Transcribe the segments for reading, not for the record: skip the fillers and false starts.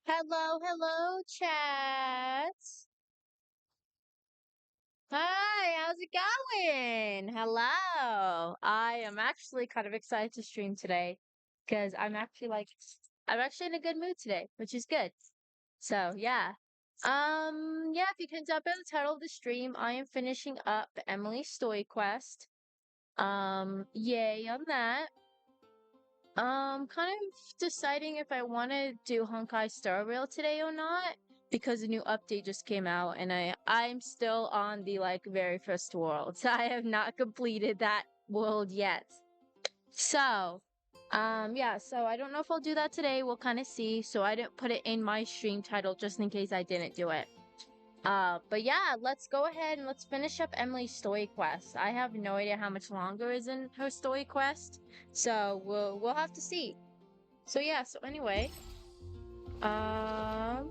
Hello, hello, chat. Hi, how's it going? Hello. I am actually kind of excited to stream today because I'm actually in a good mood today, which is good. So, yeah. Yeah, if you can tell by the title of the stream, I am finishing up Emily's story quest. Yay on that. Kind of deciding if I want to do Honkai Star Rail today or not because a new update just came out and I'm still on the very first world. So I have not completed that world yet. So, yeah, so I don't know if I'll do that today. We'll kind of see. So I didn't put it in my stream title just in case I didn't do it. But yeah, let's go ahead and let's finish up Emily's story quest. I have no idea how much longer is in her story quest, so we'll have to see. So yeah, so anyway, um,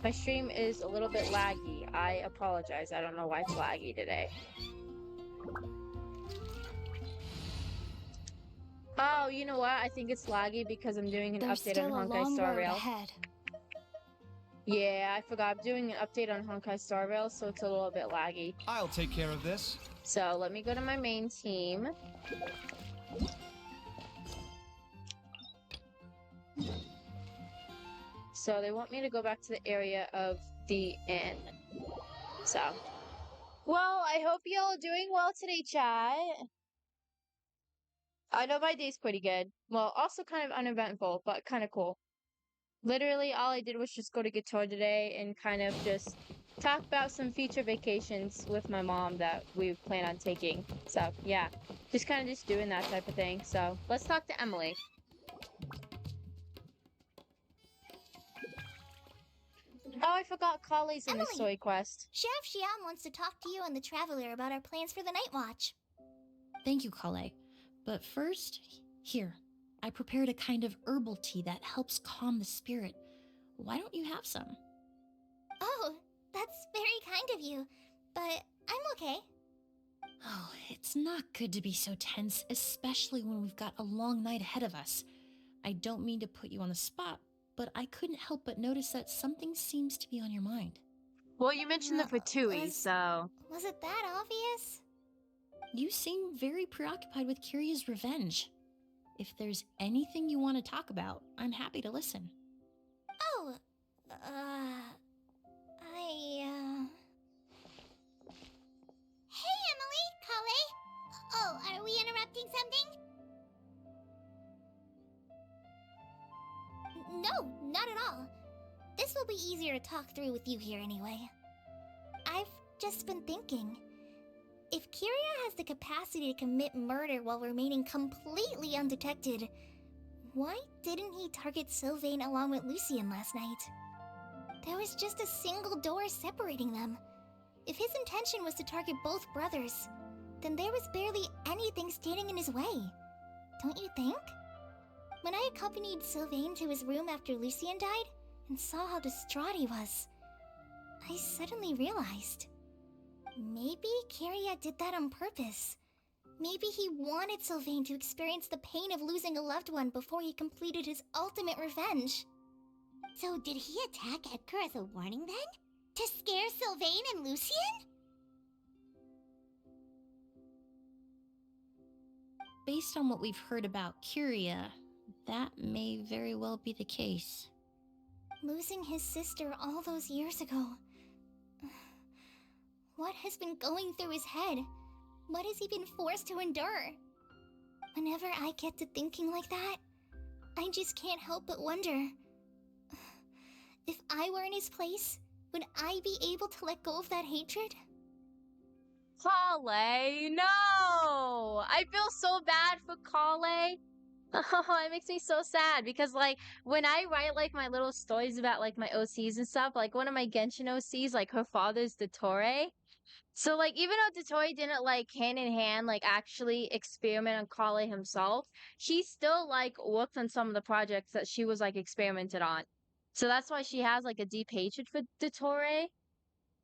my stream is a little bit laggy. I apologize. I don't know why it's laggy today. Oh, you know what? I think it's laggy because I'm doing an There's update on still a Honkai long Star road Rail. ahead. Yeah, I forgot. I'm doing an update on Honkai Star Rail, so it's a little bit laggy. I'll take care of this. So let me go to my main team. So they want me to go back to the area of the inn. So, well, I hope y'all are doing well today, chat. I know my day's pretty good. Well, also kind of uneventful, but kind of cool. Literally, all I did was just go to Guitar today and kind of just talk about some future vacations with my mom that we plan on taking. So, yeah, just kind of just doing that type of thing. So, let's talk to Emily. Oh, I forgot Kale's in the Emily! story quest. Sheriff Xian wants to talk to you and the Traveler about our plans for the Night Watch. Thank you, Kale. But first, here, I prepared a kind of herbal tea that helps calm the spirit. Why don't you have some? Oh, that's very kind of you, but I'm okay. Oh, it's not good to be so tense, especially when we've got a long night ahead of us. I don't mean to put you on the spot, but I couldn't help but notice that something seems to be on your mind. Well, you mentioned the Fatui, so... Was it that obvious? You seem very preoccupied with Kiria's revenge. If there's anything you want to talk about, I'm happy to listen. Oh, Hey, Emily! Kale! Oh, are we interrupting something? No, not at all. This will be easier to talk through with you here anyway. I've just been thinking. If Kiria has the capacity to commit murder while remaining completely undetected, why didn't he target Sylvain along with Lucien last night? There was just a single door separating them. If his intention was to target both brothers, then there was barely anything standing in his way. Don't you think? When I accompanied Sylvain to his room after Lucien died, and saw how distraught he was, I suddenly realized. Maybe Kiria did that on purpose. Maybe he wanted Sylvain to experience the pain of losing a loved one before he completed his ultimate revenge. So did he attack Edgar as a warning then? To scare Sylvain and Lucien? Based on what we've heard about Kiria, that may very well be the case. Losing his sister all those years ago. What has been going through his head? What has he been forced to endure? Whenever I get to thinking like that, I just can't help but wonder. If I were in his place, would I be able to let go of that hatred? Kale, no! I feel so bad for Kale. Oh, it makes me so sad because when I write my little stories about my OCs and stuff, one of my Genshin OCs, her father's Dottore. So even though Dottore didn't hand in hand actually experiment on Kale himself, she still worked on some of the projects that she was experimented on. So that's why she has a deep hatred for Dottore.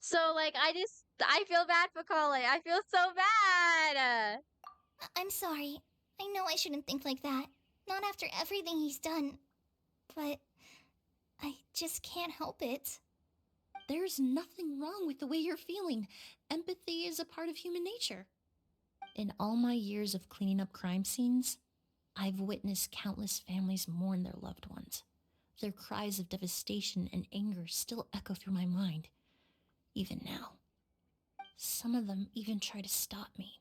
So I feel bad for Kale. I feel so bad. I'm sorry. I know I shouldn't think like that. Not after everything he's done. But I just can't help it. There's nothing wrong with the way you're feeling. Empathy is a part of human nature. In all my years of cleaning up crime scenes, I've witnessed countless families mourn their loved ones. Their cries of devastation and anger still echo through my mind, even now. Some of them even try to stop me,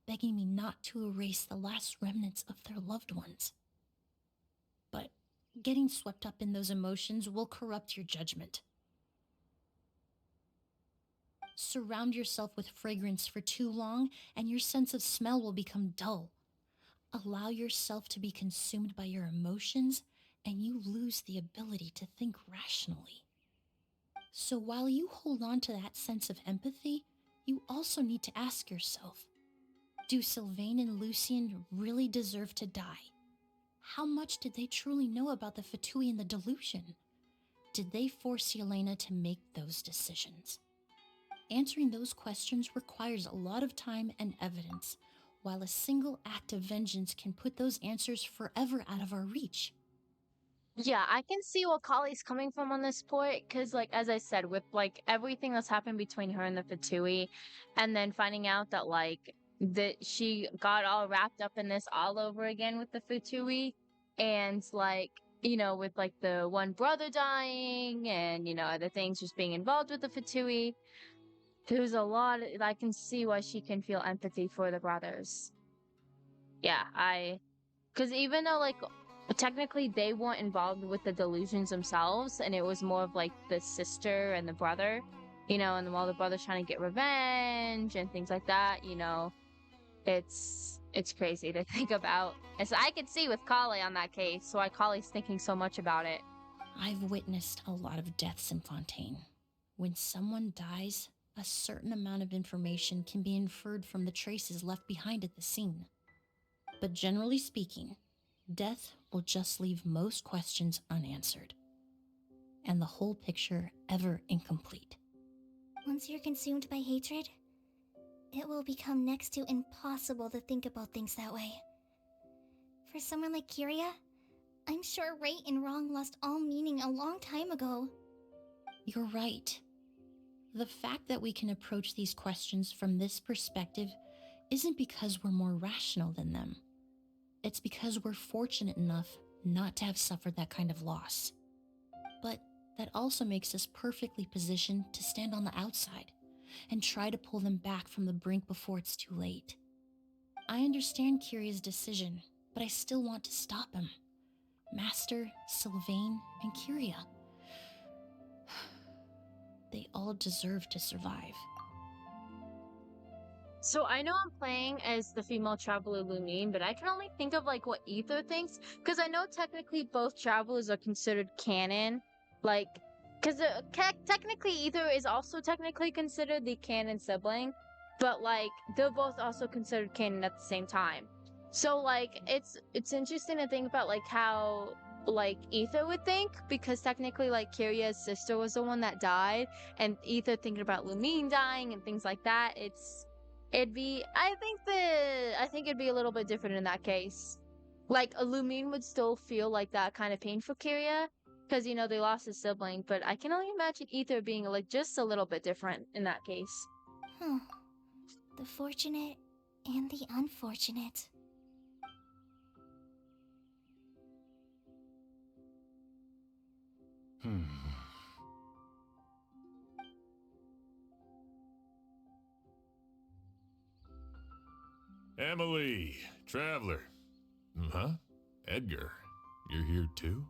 begging me not to erase the last remnants of their loved ones. But getting swept up in those emotions will corrupt your judgment. Surround yourself with fragrance for too long, and your sense of smell will become dull. Allow yourself to be consumed by your emotions, and you lose the ability to think rationally. So while you hold on to that sense of empathy, you also need to ask yourself, do Sylvain and Lucien really deserve to die? How much did they truly know about the Fatui and the delusion? Did they force Yelena to make those decisions? Answering those questions requires a lot of time and evidence, while a single act of vengeance can put those answers forever out of our reach. Yeah, I can see what Kali's coming from on this point, because, like, as I said, with like everything that's happened between her and the Fatui, and then finding out that like that she got all wrapped up in this all over again with the Fatui, and like with like the one brother dying, and other things just being involved with the Fatui. There's a lot. I can see why she can feel empathy for the brothers. Yeah, because even though like technically they weren't involved with the delusions themselves, and it was more of like the sister and the brother, and while the brother's trying to get revenge and things like that, it's crazy to think about. And so I could see with Kali on that case why Kali's thinking so much about it. I've witnessed a lot of deaths in Fontaine. When someone dies, a certain amount of information can be inferred from the traces left behind at the scene. But generally speaking, death will just leave most questions unanswered, and the whole picture ever incomplete. Once you're consumed by hatred, it will become next to impossible to think about things that way. For someone like Kiria, I'm sure right and wrong lost all meaning a long time ago. You're right. The fact that we can approach these questions from this perspective isn't because we're more rational than them. It's because we're fortunate enough not to have suffered that kind of loss. But that also makes us perfectly positioned to stand on the outside and try to pull them back from the brink before it's too late. I understand Kiria's decision, but I still want to stop him. Master, Sylvain, and Kiria. They all deserve to survive. So I know I'm playing as the female traveler Lumine, but I can only think of like what Ether thinks, because I know technically both travelers are considered canon, like, because technically Ether is also technically considered the canon sibling, but like they're both also considered canon at the same time. So like it's interesting to think about like how like Ether would think, because technically like Kiria's sister was the one that died, and Ether thinking about Lumine dying and things like that. I think it'd be a little bit different in that case. Like, Lumine would still feel like that kind of pain for Kiria, because, they lost a sibling, but I can only imagine Ether being, like, just a little bit different in that case. Huh. The fortunate and the unfortunate. Emilie, traveler. Huh? Edgar, you're here too?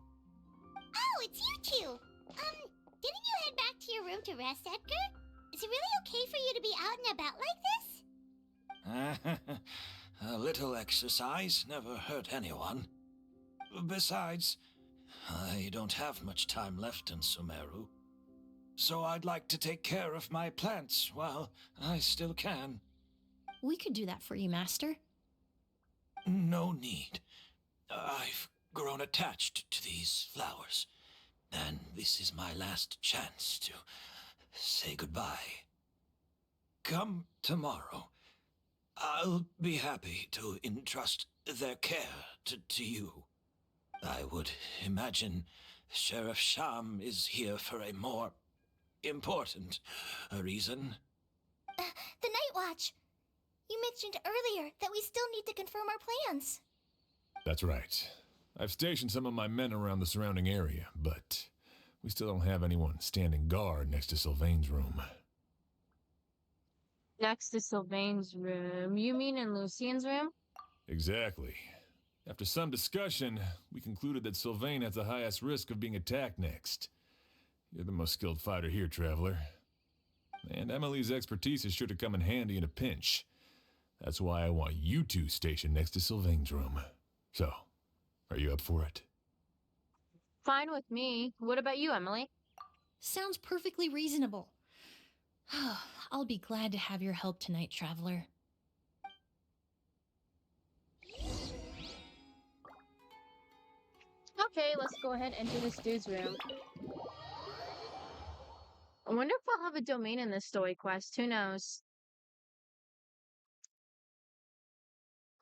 Oh, it's you two! Didn't you head back to your room to rest, Edgar? Is it really okay for you to be out and about like this? A little exercise never hurt anyone. Besides, I don't have much time left in Sumeru. So I'd like to take care of my plants while I still can. We could do that for you, Master. No need. I've grown attached to these flowers, and this is my last chance to say goodbye. Come tomorrow. I'll be happy to entrust their care to you. I would imagine Sheriff Sham is here for a more important reason. The Night Watch. You mentioned earlier that we still need to confirm our plans. That's right. I've stationed some of my men around the surrounding area, but we still don't have anyone standing guard next to Sylvain's room. Next to Sylvain's room. You mean in Lucien's room? Exactly. After some discussion, we concluded that Sylvain has the highest risk of being attacked next. You're the most skilled fighter here, Traveler. And Emilie's expertise is sure to come in handy in a pinch. That's why I want you two stationed next to Sylvain's room. So, are you up for it? Fine with me. What about you, Emilie? Sounds perfectly reasonable. I'll be glad to have your help tonight, Traveler. Okay, let's go ahead and enter this dude's room. I wonder if I'll have a domain in this story quest. Who knows?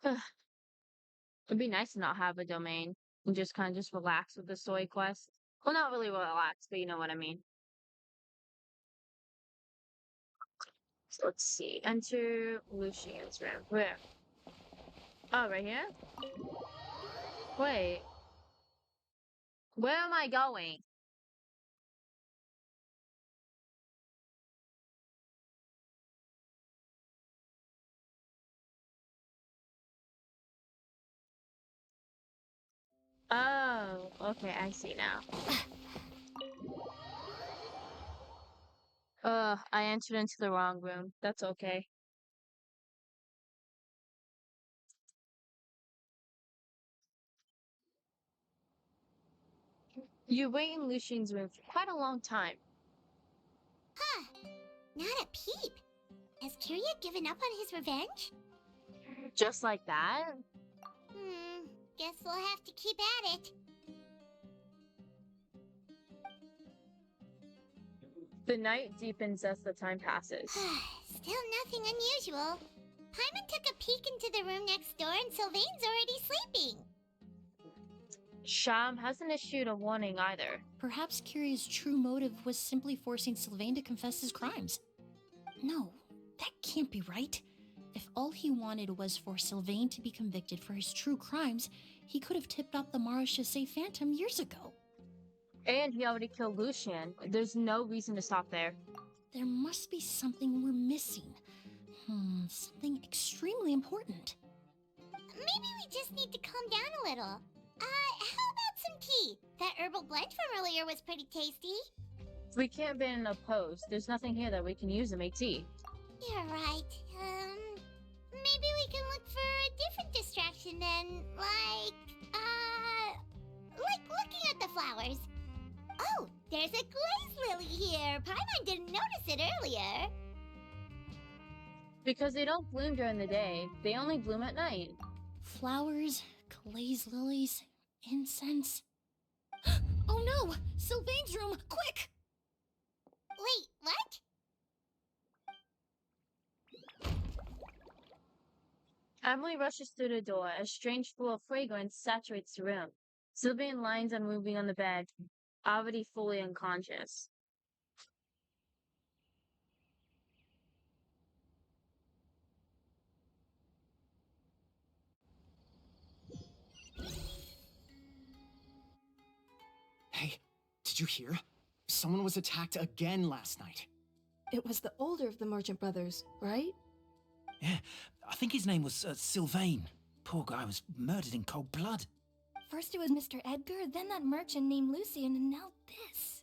It'd be nice to not have a domain and just kind of just relax with the story quest. Well, not really relax, but you know what I mean. So let's see. Enter Lucien's room. Where? Oh, right here? Wait. Where am I going? Oh, okay, I see now. I entered into the wrong room. That's okay. You wait in Lucien's room for quite a long time. Huh. Not a peep. Has Kirya given up on his revenge? Just like that? Guess we'll have to keep at it. The night deepens as the time passes. Still nothing unusual. Paimon took a peek into the room next door and Sylvain's already sleeping. Sham hasn't issued a warning either. Perhaps Kirya's true motive was simply forcing Sylvain to confess his crimes. No, that can't be right. If all he wanted was for Sylvain to be convicted for his true crimes, he could have tipped off the Marechaussee Phantom years ago. And he already killed Lucien. There's no reason to stop there. There must be something we're missing. Something extremely important. Maybe we just need to calm down a little. How about some tea? That herbal blend from earlier was pretty tasty. We can't be in a post. There's nothing here that we can use to make tea. You're right. Maybe we can look for a different distraction then, like looking at the flowers. Oh, there's a glaze lily here. Paimon didn't notice it earlier. Because they don't bloom during the day. They only bloom at night. Flowers, glaze lilies, incense. Oh no! Sylvain's room! Quick! Wait, what? Emily rushes through the door. A strange flow of fragrance saturates the room. Sylvain lies unmoving on the bed, already fully unconscious. Hey, did you hear? Someone was attacked again last night. It was the older of the merchant brothers, right? Yeah, I think his name was Sylvain. Poor guy was murdered in cold blood. First it was Mr. Edgar, then that merchant named Lucien, and now this.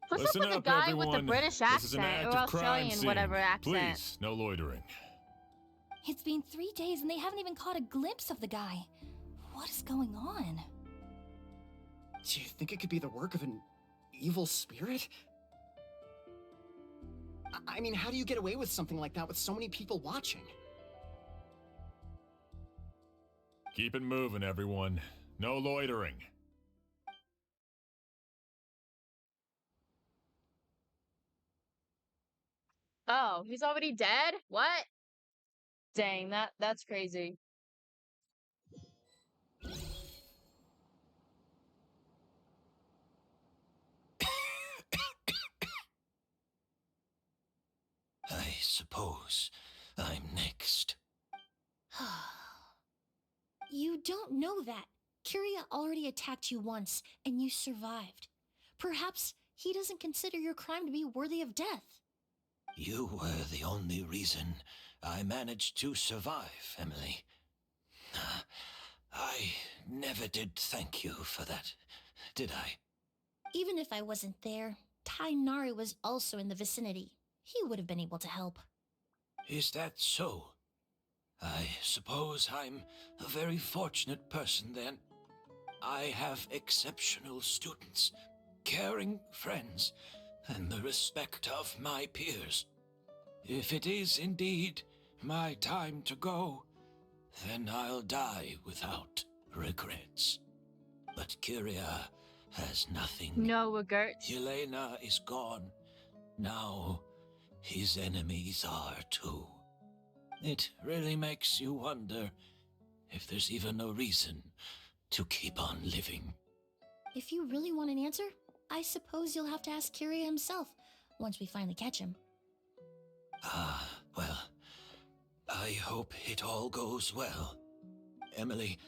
What's Listen up with the up, guy with the everyone. British This is an accent or active crime Australian, scene. whatever accent? Please, no loitering. It's been 3 days and they haven't even caught a glimpse of the guy. What is going on? Do you think it could be the work of an evil spirit? I mean, how do you get away with something like that with so many people watching? Keep it moving, everyone. No loitering. Oh, he's already dead? What? Dang, that's crazy. suppose I'm next. You don't know that. Kiria already attacked you once, and you survived. Perhaps he doesn't consider your crime to be worthy of death. You were the only reason I managed to survive, Emilie. I never did thank you for that, did I? Even if I wasn't there, Tainari was also in the vicinity. He would have been able to help. Is that so? I suppose I'm a very fortunate person then. I have exceptional students, caring friends, and the respect of my peers. If it is indeed my time to go, then I'll die without regrets. But Kiria has nothing. No regrets. Yelena is gone. Now, his enemies are too. It really makes you wonder if there's even a reason to keep on living. If you really want an answer, I suppose you'll have to ask Kiria himself once we finally catch him. Well, I hope it all goes well. Emilie,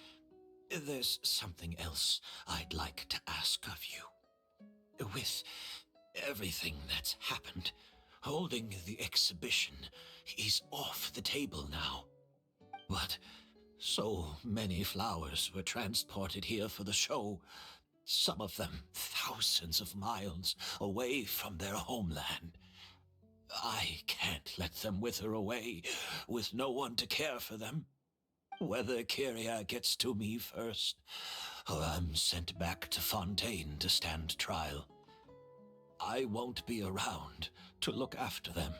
there's something else I'd like to ask of you. With everything that's happened, holding the exhibition is off the table now. But so many flowers were transported here for the show, some of them thousands of miles away from their homeland. I can't let them wither away with no one to care for them. Whether Kiria gets to me first, or I'm sent back to Fontaine to stand trial, I won't be around to look after them.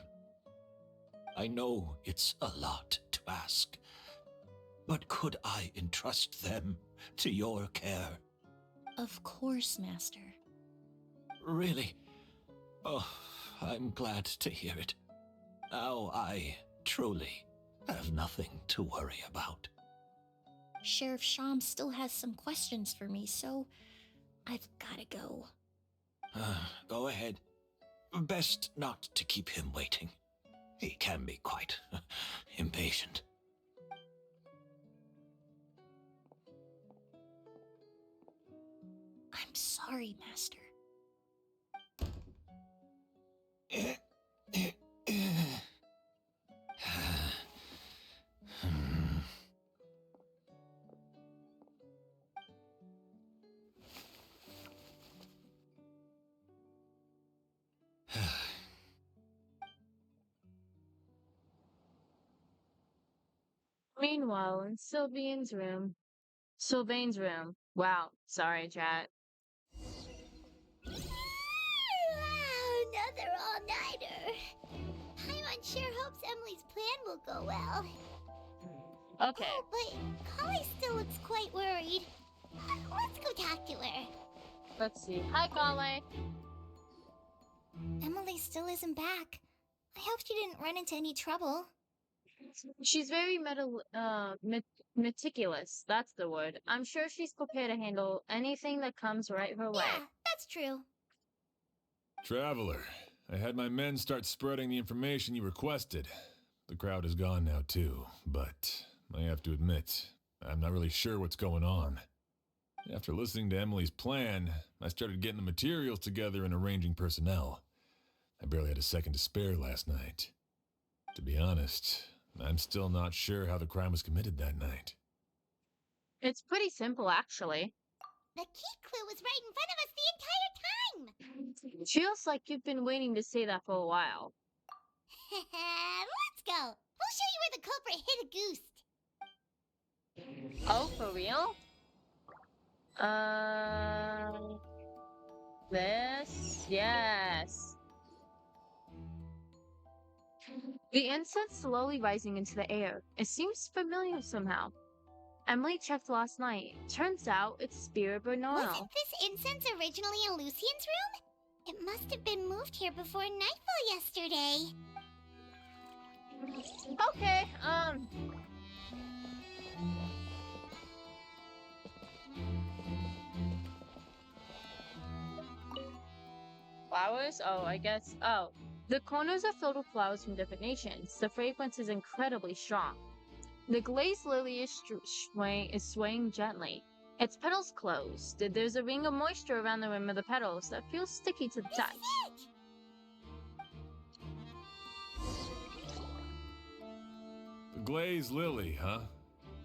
I know it's a lot to ask, but could I entrust them to your care? Of course, Master. Really? Oh, I'm glad to hear it. Now I truly have nothing to worry about. Sheriff Sham still has some questions for me, so I've gotta go. Go ahead. Best not to keep him waiting. He can be quite impatient. I'm sorry, Master. Meanwhile, in Sylvain's room. Wow, sorry, chat. Another all-nighter. I'm unsure hopes Emily's plan will go well. Okay. Oh, but Kali still looks quite worried. Let's go talk to her. Let's see. Hi, Kale. Emily still isn't back. I hope she didn't run into any trouble. She's very meticulous. That's the word. I'm sure she's prepared to handle anything that comes right her way. Yeah, that's true. Traveler, I had my men start spreading the information you requested. The crowd is gone now too, but I have to admit, I'm not really sure what's going on. After listening to Emily's plan, I started getting the materials together and arranging personnel. I barely had a second to spare last night. To be honest, I'm still not sure how the crime was committed that night. It's pretty simple, actually. The key clue was right in front of us the entire time! Feels like you've been waiting to say that for a while. Let's go! We'll show you where the culprit hid a goose. Oh, for real? This? Yes. The incense slowly rising into the air. It seems familiar somehow. Emily checked last night. Turns out it's Spirit Bernal. Wasn't this incense originally in Lucian's room? It must have been moved here before nightfall yesterday. Okay, flowers? Oh, I guess. Oh, The corners are filled with flowers from different nations. The fragrance is incredibly strong. The glazed lily is swaying gently. Its petals closed. There's a ring of moisture around the rim of the petals that feels sticky to the touch. The glazed lily, huh?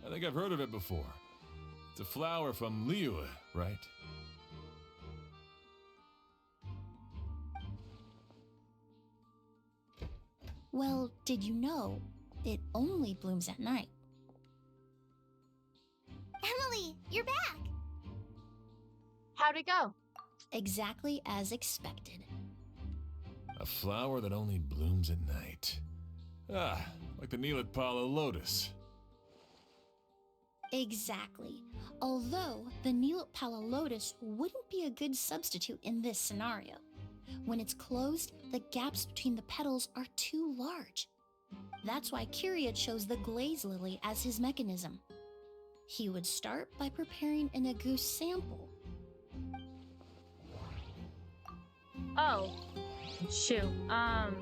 I think I've heard of it before. It's a flower from Liyue, right? Well, did you know it only blooms at night? Emilie, you're back! How'd it go? Exactly as expected. A flower that only blooms at night. Ah, like the Neelatpala lotus. Exactly. Although the Neelatpala lotus wouldn't be a good substitute in this scenario. When it's closed, the gaps between the petals are too large. That's why Kiria chose the glaze lily as his mechanism. He would start by preparing an Agoose sample. Oh, shoot. The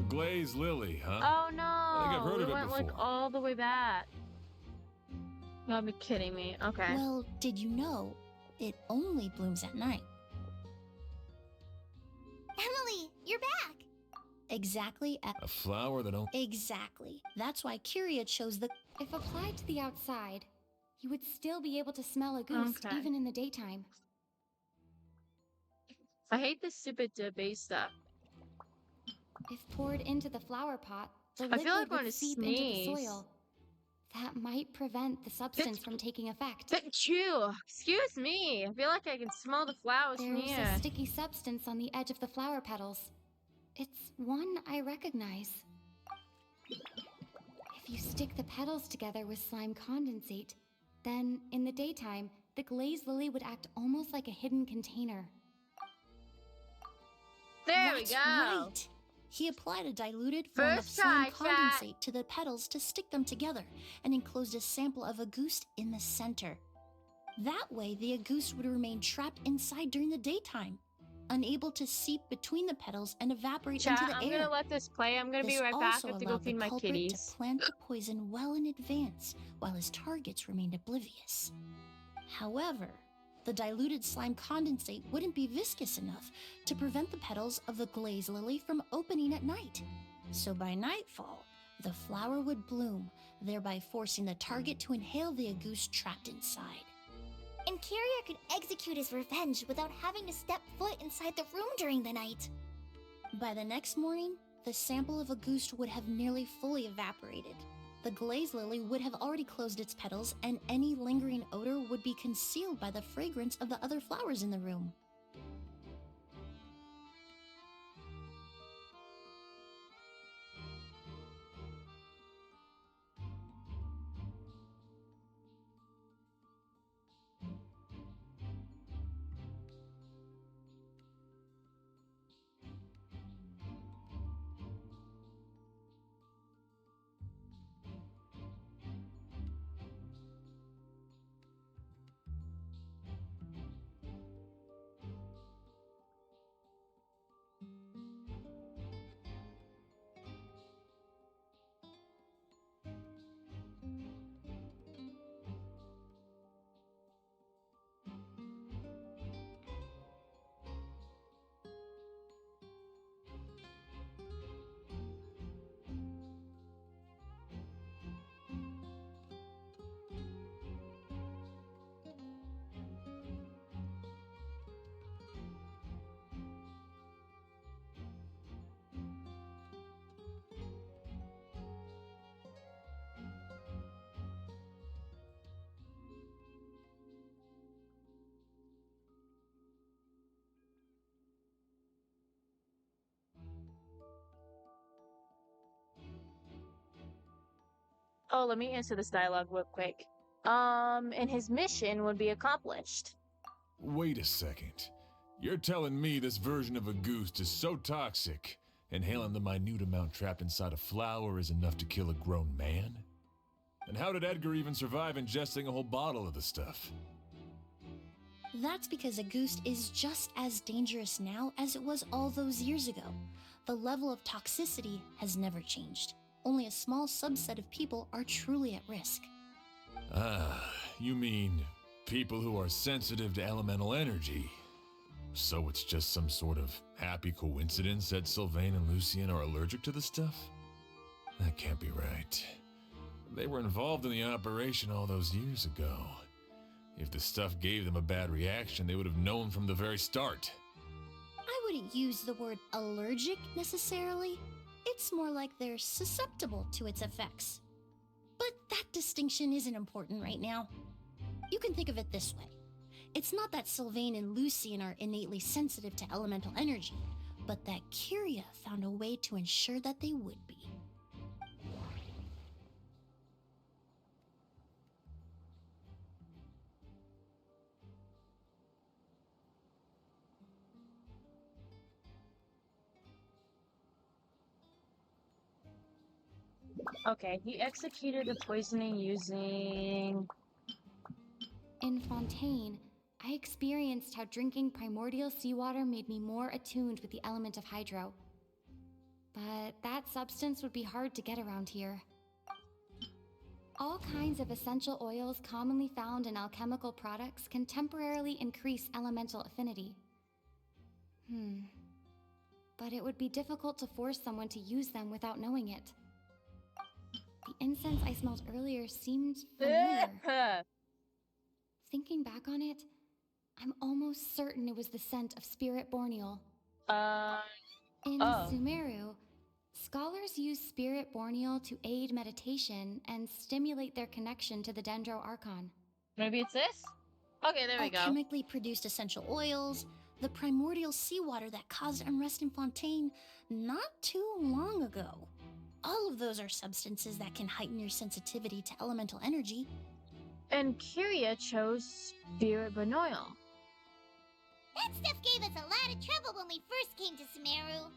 glazed lily, huh? Oh no! I think I've heard of it went like before. all the way back. You gotta be kidding me. Okay. Well, did you know it only blooms at night? Emilie, you're back! Exactly at... A flower that only... Exactly. That's why Kiria chose the... If applied to the outside, you would still be able to smell a goose Okay. even in the daytime. I hate this stupid debate stuff. If poured into the flower pot, the I feel like liquid I'm going would to seep into the sneeze. soil. That might prevent the substance from taking effect. Thank you. Excuse me. I feel like I can smell the flowers from There's here. a sticky substance on the edge of the flower petals. It's one I recognize. If you stick the petals together with slime condensate, then in the daytime, the glazed lily would act almost like a hidden container. There That's we go. right. He applied a diluted form of First slime try, chat. condensate to the petals to stick them together and enclosed a sample of Agoose in the center. That way, the Agoose would remain trapped inside during the daytime, unable to seep between the petals and evaporate Chat, into the I'm air. gonna let this play. I'm gonna This be right back. I also have to go allowed the feed my culprit kitties. to plant the poison well in advance, while his targets remained oblivious. However, the diluted slime condensate wouldn't be viscous enough to prevent the petals of the glaze lily from opening at night. So by nightfall, the flower would bloom, thereby forcing the target to inhale the Agoose trapped inside. And Kiria could execute his revenge without having to step foot inside the room during the night. By the next morning, the sample of Agoose would have nearly fully evaporated. The glaze lily would have already closed its petals, and any lingering odor would be concealed by the fragrance of the other flowers in the room. Oh, let me answer this dialogue real quick. And his mission would be accomplished. Wait a second. You're telling me this version of a goose is so toxic, inhaling the minute amount trapped inside a flower is enough to kill a grown man? And how did Edgar even survive ingesting a whole bottle of the stuff? That's because a goose is just as dangerous now as it was all those years ago. The level of toxicity has never changed. Only a small subset of people are truly at risk. Ah, you mean people who are sensitive to elemental energy. So it's just some sort of happy coincidence that Sylvain and Lucien are allergic to the stuff? That can't be right. They were involved in the operation all those years ago. If the stuff gave them a bad reaction, they would have known from the very start. I wouldn't use the word allergic necessarily. It's more like they're susceptible to its effects. But that distinction isn't important right now. You can think of it this way. It's not that Sylvain and Lucien are innately sensitive to elemental energy, but that Kyria found a way to ensure that they would be. Okay, he executed the poisoning using... In Fontaine, I experienced how drinking primordial seawater made me more attuned with the element of hydro. But that substance would be hard to get around here. All kinds of essential oils commonly found in alchemical products can temporarily increase elemental affinity. But it would be difficult to force someone to use them without knowing it. The incense I smelled earlier seemed familiar. Thinking back on it, I'm almost certain it was the scent of spirit borneal. In Sumeru, scholars use spirit borneal to aid meditation and stimulate their connection to the Dendro Archon. Maybe it's this? Okay, there we go. Chemically produced essential oils, the primordial seawater that caused unrest in Fontaine not too long ago. All of those are substances that can heighten your sensitivity to elemental energy. And Kyria chose Spirit Benoil. That stuff gave us a lot of trouble when we first came to Sumeru.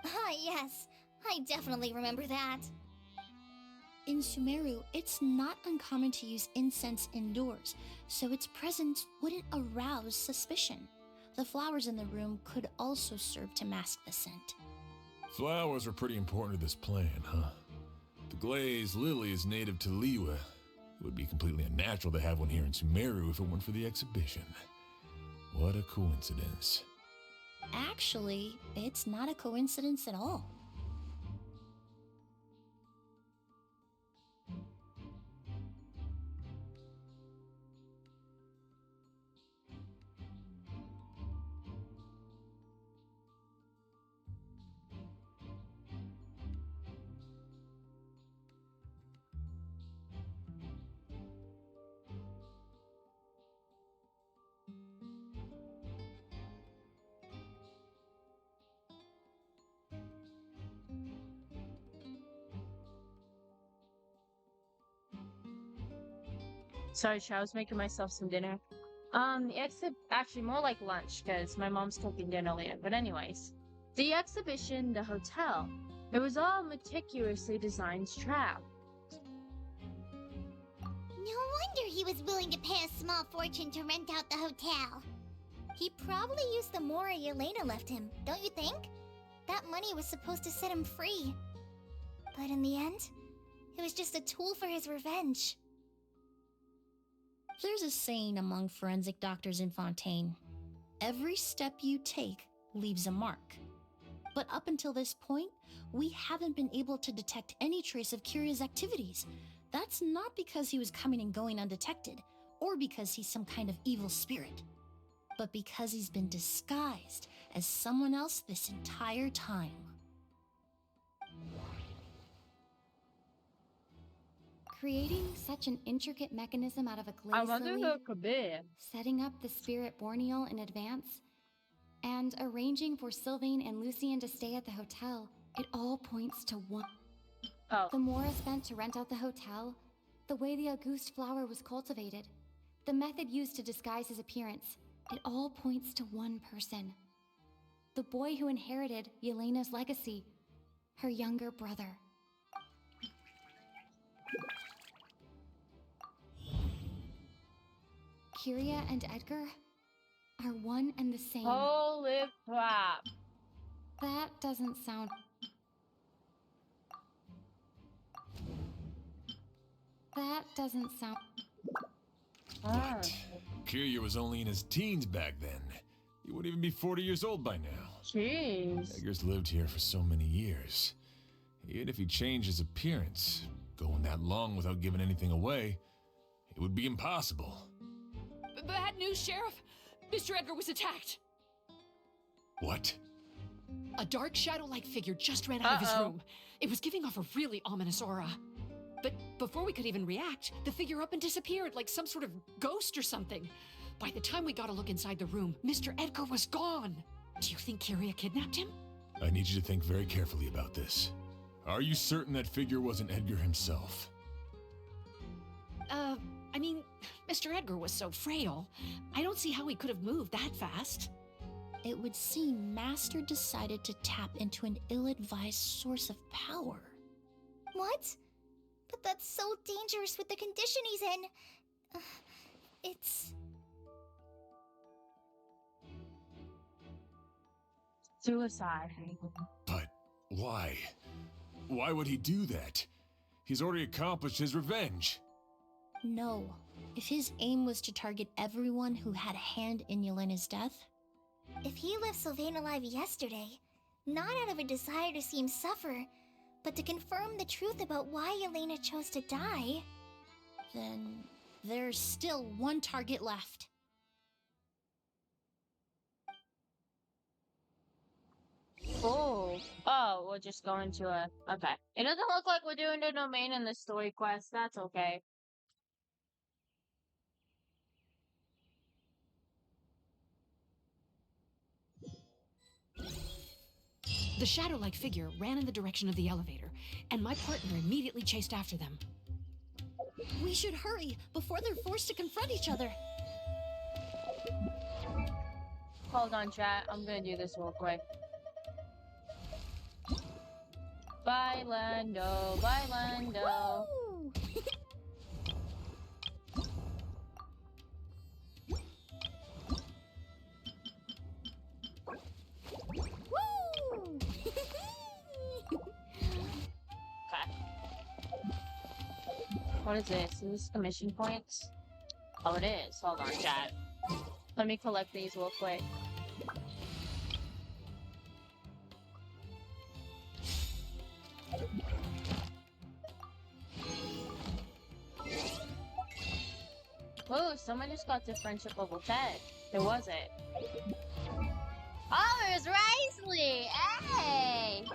Ah, yes. I definitely remember that. In Sumeru, it's not uncommon to use incense indoors, so its presence wouldn't arouse suspicion. The flowers in the room could also serve to mask the scent. Flowers are pretty important to this plan, huh? The glazed lily is native to Liwa. It would be completely unnatural to have one here in Sumeru if it weren't for the exhibition. What a coincidence. Actually, it's not a coincidence at all. Sorry, I was making myself some dinner. Actually more like lunch, because my mom's cooking dinner later. But anyways, the exhibition, the hotel, it was all meticulously designed trap. No wonder he was willing to pay a small fortune to rent out the hotel. He probably used the mora Yelena left him, don't you think? That money was supposed to set him free. But in the end, it was just a tool for his revenge. There's a saying among forensic doctors in Fontaine. Every step you take leaves a mark. But up until this point, we haven't been able to detect any trace of Kyria's activities. That's not because he was coming and going undetected, or because he's some kind of evil spirit, but because he's been disguised as someone else this entire time. Creating such an intricate mechanism out of a glaze lily, could be. setting up the spirit borneal in advance, and arranging for Sylvain and Lucien to stay at the hotel, it all points to one. The mora spent to rent out the hotel, the way the Auguste flower was cultivated, the method used to disguise his appearance, it all points to one person. The boy who inherited Yelena's legacy, her younger brother. Kyria and Edgar, are one and the same. Holy crap. That doesn't sound... That doesn't sound... But Kiryu was only in his teens back then. He wouldn't even be 40 years old by now. Jeez. Edgar's lived here for so many years. Even if he changed his appearance, going that long without giving anything away, it would be impossible. Bad news, Sheriff! Mr. Edgar was attacked! What? A dark shadow-like figure just ran out of his room. It was giving off a really ominous aura. But before we could even react, the figure up and disappeared like some sort of ghost or something. By the time we got a look inside the room, Mr. Edgar was gone. Do you think Kiria kidnapped him? I need you to think very carefully about this. Are you certain that figure wasn't Edgar himself? I mean, Mr. Edgar was so frail. I don't see how he could have moved that fast. It would seem Master decided to tap into an ill-advised source of power. What? But that's so dangerous with the condition he's in. It's... Suicide. But why? Why would he do that? He's already accomplished his revenge. No. If his aim was to target everyone who had a hand in Yelena's death... If he left Sylvain alive yesterday, not out of a desire to see him suffer, but to confirm the truth about why Yelena chose to die... Then there's still one target left. Oh, we'll just go into a... Okay. It doesn't look like we're doing the domain in the story quest. That's okay. The shadow-like figure ran in the direction of the elevator, and my partner immediately chased after them. We should hurry before they're forced to confront each other. Hold on, chat. I'm gonna do this real quick. Bye, Lando. Bye, Lando. Woo! Woo! Okay. What is this? Is this commission points? Oh, it is. Hold on, chat. Let me collect these real quick. Oh, someone just got to friendship level 10. Who was it? Oh, it was Risley! Hey!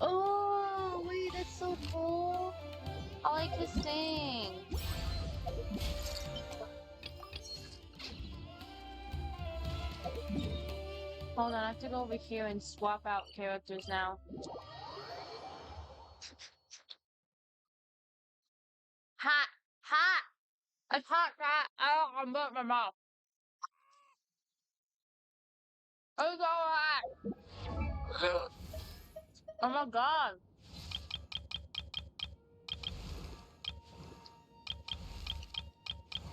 Oh, wait, that's so cool. I like his thing. Hold on, I have to go over here and swap out characters now. Hot! Hot! It's hot, hot! I'm burnt my mouth. It's so hot! Oh my god!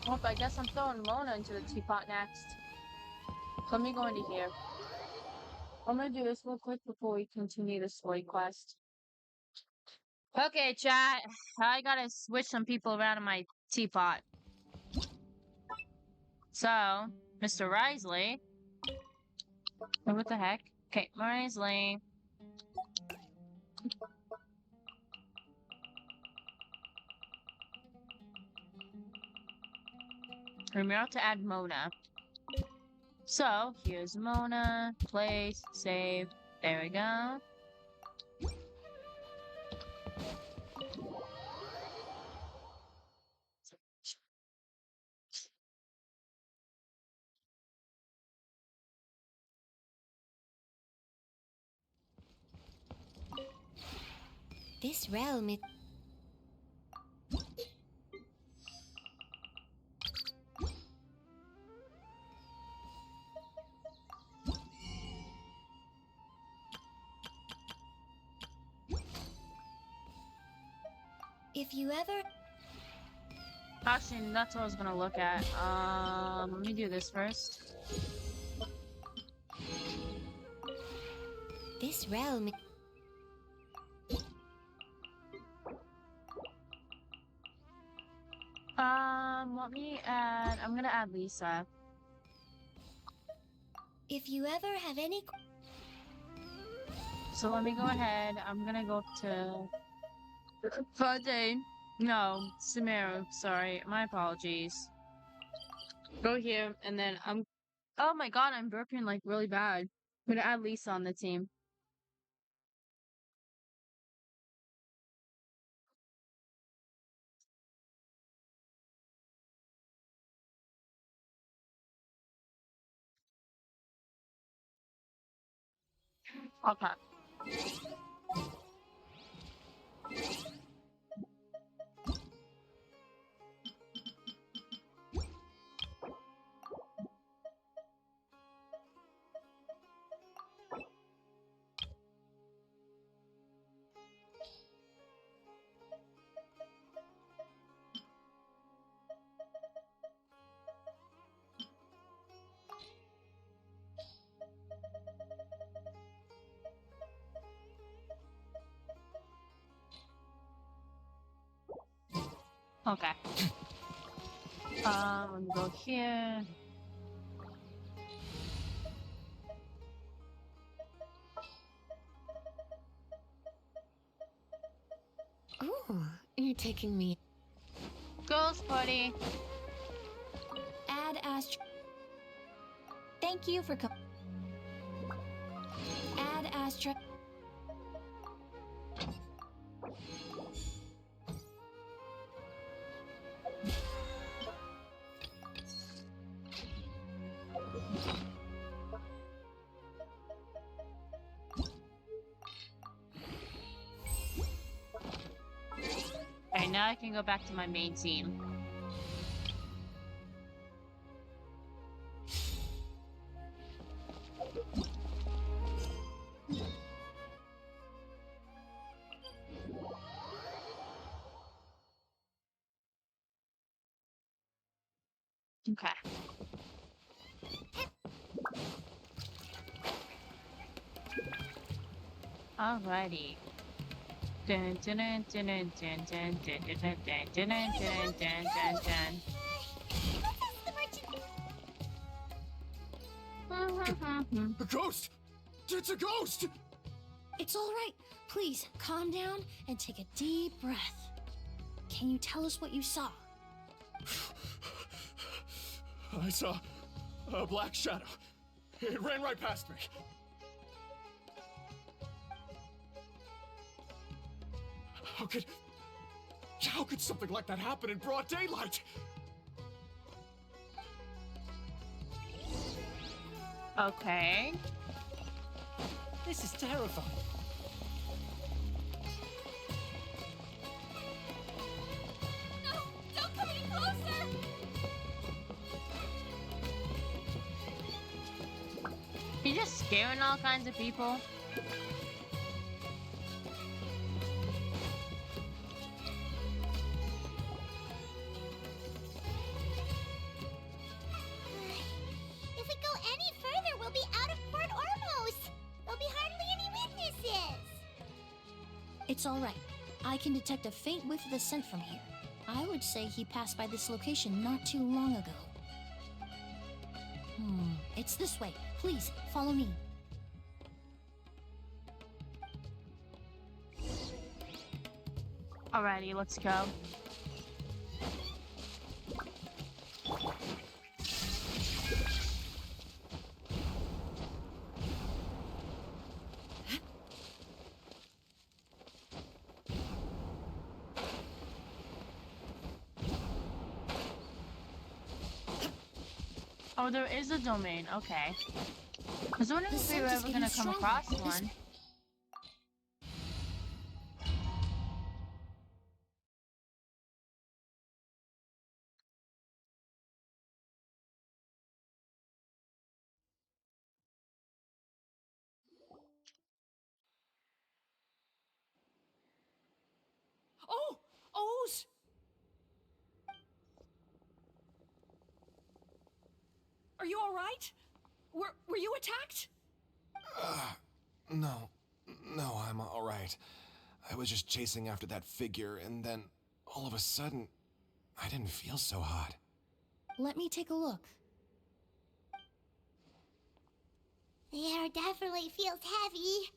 Oh, I guess I'm throwing Mona into the teapot next. Let me go into here. I'm gonna do this real quick before we continue the story quest. Okay, chat. I gotta switch some people around in my teapot. So, Mr. Risley. Oh, what the heck? Okay, Risley. Remember to add Mona. So, here's Mona. Place, save. There we go. This realm, it... If you ever... Actually, that's what I was gonna look at. Let me do this first. This realm... Let me add... I'm gonna add Lisa. If you ever have any... So let me go ahead. I'm gonna go to... Fade. No, Sumeru. Sorry. My apologies. Go here, and then I'm... Oh my god, I'm burping like really bad. I'm gonna add Lisa on the team. Okay. Okay. Let me go here. Ooh, you're taking me. Ghost buddy. Add Astra... Thank you for Add Astra... Okay, now I can go back to my main team. Okay. Alrighty. Dun dun dun dun dun dun dun dun dun dun dun dun dun dun dun. A ghost! It's a ghost! It's all right. Please, calm down and take a deep breath. Can you tell us what you saw? I saw a black shadow. It ran right past me. How could something like that happen in broad daylight? Okay. This is terrifying. No! Don't come any closer! You're just scaring all kinds of people. If we go any further, we'll be out of port almost! There'll be hardly any witnesses! It's all right. I can detect a faint whiff of the scent from here. I would say he passed by this location not too long ago. It's this way. Please, follow me. Alrighty, let's go. Oh, there is a domain. Okay. I was wondering if we were ever gonna come across one. Oh! O's! Are you all right? Were you attacked? No, no, I'm all right. I was just chasing after that figure, and then all of a sudden, I didn't feel so hot. Let me take a look. The air definitely feels heavy.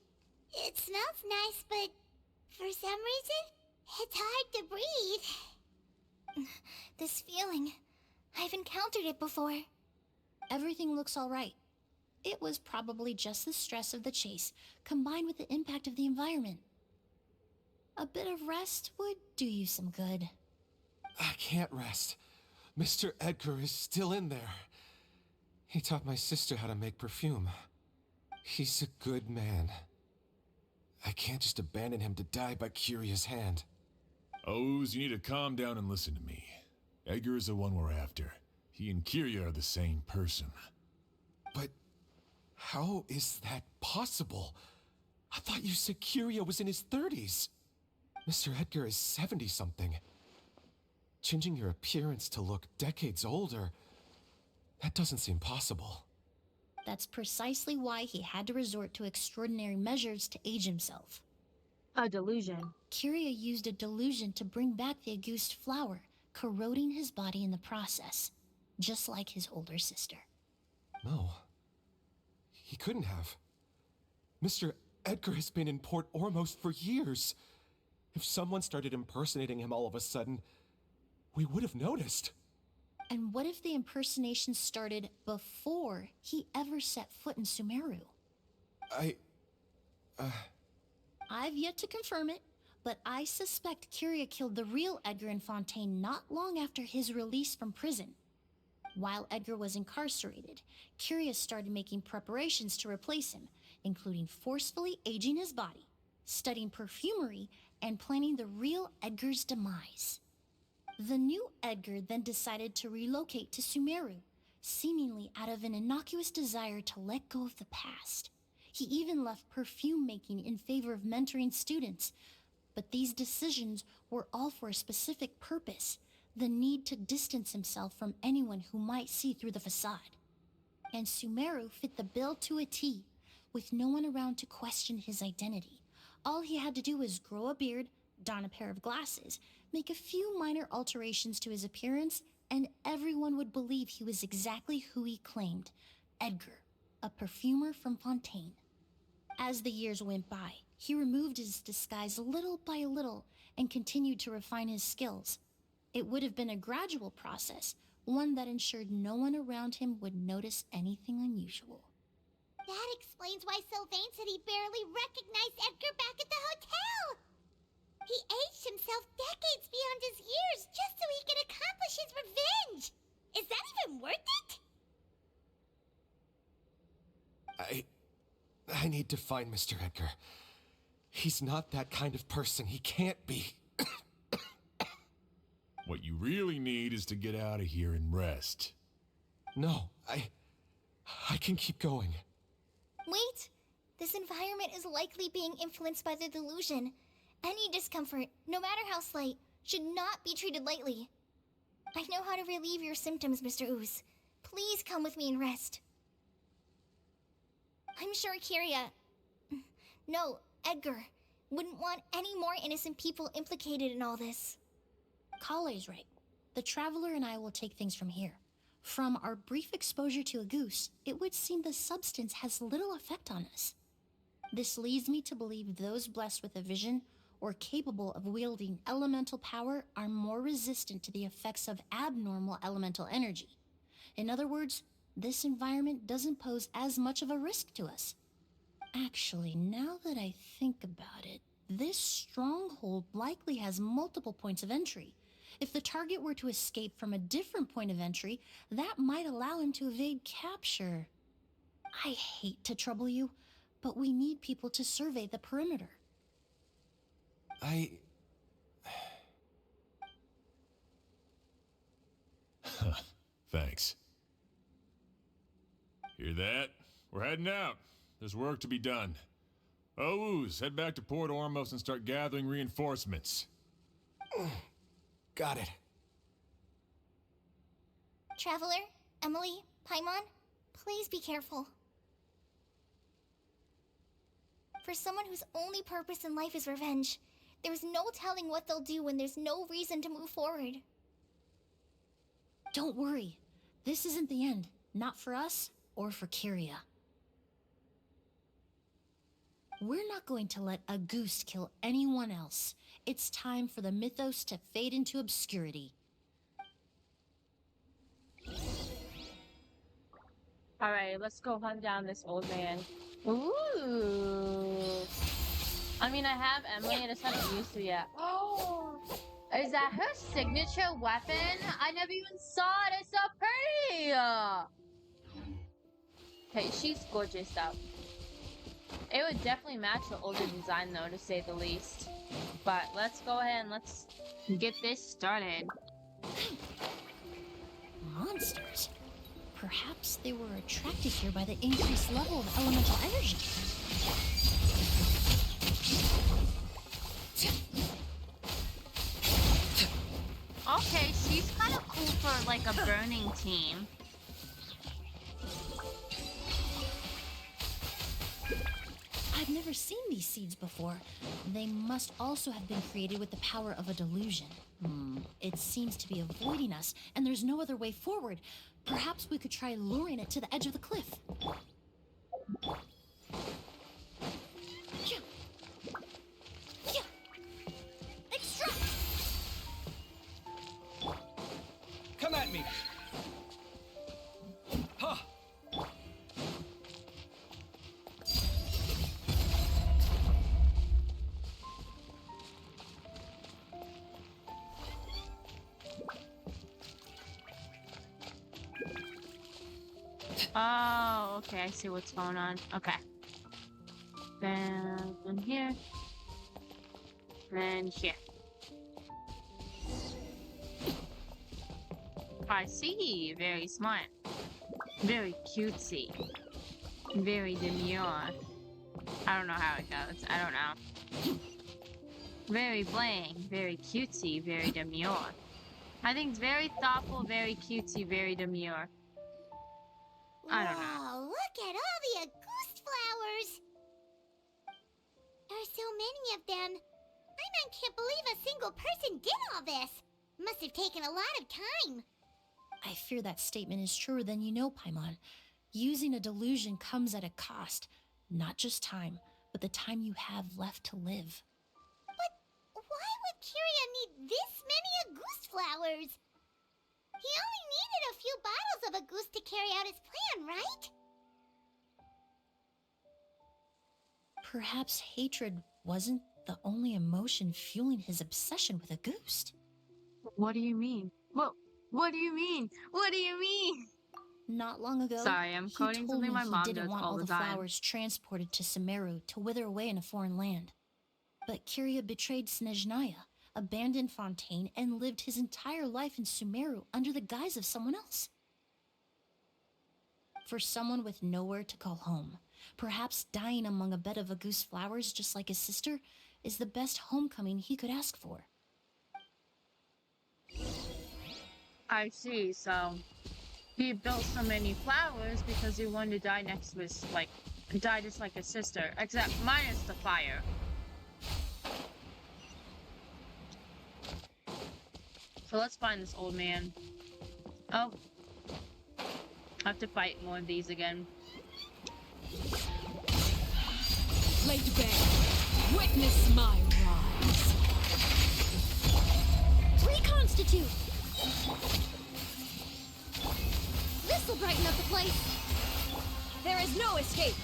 It smells nice, but for some reason, it's hard to breathe. This feeling, I've encountered it before. Everything looks all right. It was probably just the stress of the chase, combined with the impact of the environment. A bit of rest would do you some good. I can't rest. Mr. Edgar is still in there. He taught my sister how to make perfume. He's a good man. I can't just abandon him to die by Curia's hand. Oz, you need to calm down and listen to me. Edgar is the one we're after. He and Kiria are the same person. But how is that possible? I thought you said Kiria was in his 30s. Mr. Edgar is 70-something. Changing your appearance to look decades older, that doesn't seem possible. That's precisely why he had to resort to extraordinary measures to age himself. A delusion. Kiria used a delusion to bring back the Auguste flower, corroding his body in the process, just like his older sister. No. He couldn't have. Mr. Edgar has been in Port Ormos for years. If someone started impersonating him all of a sudden, we would have noticed. And what if the impersonation started before he ever set foot in Sumeru? I've yet to confirm it, but I suspect Kiria killed the real Edgar in Fontaine not long after his release from prison. While Edgar was incarcerated, Kiria started making preparations to replace him, including forcefully aging his body, studying perfumery, and planning the real Edgar's demise. The new Edgar then decided to relocate to Sumeru, seemingly out of an innocuous desire to let go of the past. He even left perfume making in favor of mentoring students. But these decisions were all for a specific purpose: the need to distance himself from anyone who might see through the facade. And Sumeru fit the bill to a T, with no one around to question his identity. All he had to do was grow a beard, don a pair of glasses, make a few minor alterations to his appearance, and everyone would believe he was exactly who he claimed: Edgar, a perfumer from Fontaine. As the years went by, he removed his disguise little by little and continued to refine his skills. It would have been a gradual process, one that ensured no one around him would notice anything unusual. That explains why Sylvain said he barely recognized Edgar back at the hotel. He aged himself decades beyond his years just so he could accomplish his revenge. Is that even worth it? I need to find Mr. Edgar. He's not that kind of person. He can't be. What you really need is to get out of here and rest. No, I can keep going. Wait! This environment is likely being influenced by the delusion. Any discomfort, no matter how slight, should not be treated lightly. I know how to relieve your symptoms, Mr. Ooze. Please come with me and rest. I'm sure Kiria... No, Edgar wouldn't want any more innocent people implicated in all this. Kale's right. The Traveler and I will take things from here. From our brief exposure to a goose, it would seem the substance has little effect on us. This leads me to believe those blessed with a vision or capable of wielding elemental power are more resistant to the effects of abnormal elemental energy. In other words, this environment doesn't pose as much of a risk to us. Actually, now that I think about it, this stronghold likely has multiple points of entry. If the target were to escape from a different point of entry, that might allow him to evade capture. I hate to trouble you, but we need people to survey the perimeter. Thanks. Hear that? We're heading out. There's work to be done. Ooze, head back to Port Ormos and start gathering reinforcements. Got it. Traveler, Emilie, Paimon, please be careful. For someone whose only purpose in life is revenge, there's no telling what they'll do when there's no reason to move forward. Don't worry. This isn't the end. Not for us or for Kyria. We're not going to let a goose kill anyone else. It's time for the mythos to fade into obscurity. Alright, let's go hunt down this old man. Ooh. I mean, I have Emilie, I just haven't used her yet. Oh, is that her signature weapon? I never even saw it. It's so pretty. Okay, she's gorgeous though. It would definitely match the older design though, to say the least. But let's go ahead and let's get this started. Monsters? Perhaps they were attracted here by the increased level of elemental energy. Okay, she's kind of cool for like a burning team. I've never seen these seeds before. They must also have been created with the power of a delusion. It seems to be avoiding us, and there's no other way forward. Perhaps we could try luring it to the edge of the cliff. Extract! Come at me! Huh! Oh, okay, I see what's going on. Okay. Then here. And here. I see. Very smart. Very cutesy. Very demure. I don't know how it goes. I don't know. Very bling. Very cutesy. Very demure. I think it's very thoughtful, very cutesy, very demure. I don't know. Wow, look at all the Auguste flowers! There are so many of them. I can't believe a single person did all this. Must have taken a lot of time. I fear that statement is truer than you know, Paimon. Using a delusion comes at a cost. Not just time, but the time you have left to live. But why would Kyria need this many Auguste flowers? He only needed a few bottles of Auguste to carry out his plan, right? Perhaps hatred wasn't the only emotion fueling his obsession with Auguste. What do you mean? What do you mean? What do you mean? Not long ago, Sorry, I'm he quoting told something me my mom he didn't does want all all the the time. flowers transported to Sumeru to wither away in a foreign land. But Kyria betrayed Snezhnaya, abandoned Fontaine, and lived his entire life in Sumeru under the guise of someone else. For someone with nowhere to call home, perhaps dying among a bed of Auguste flowers just like his sister is the best homecoming he could ask for. I see, so he built so many flowers because he wanted to die next to his, like, die just like his sister, except minus the fire. So let's find this old man. Oh. I have to fight more of these again. Late Bear, witness my rise. Reconstitute! This'll brighten up the place. There is no escape.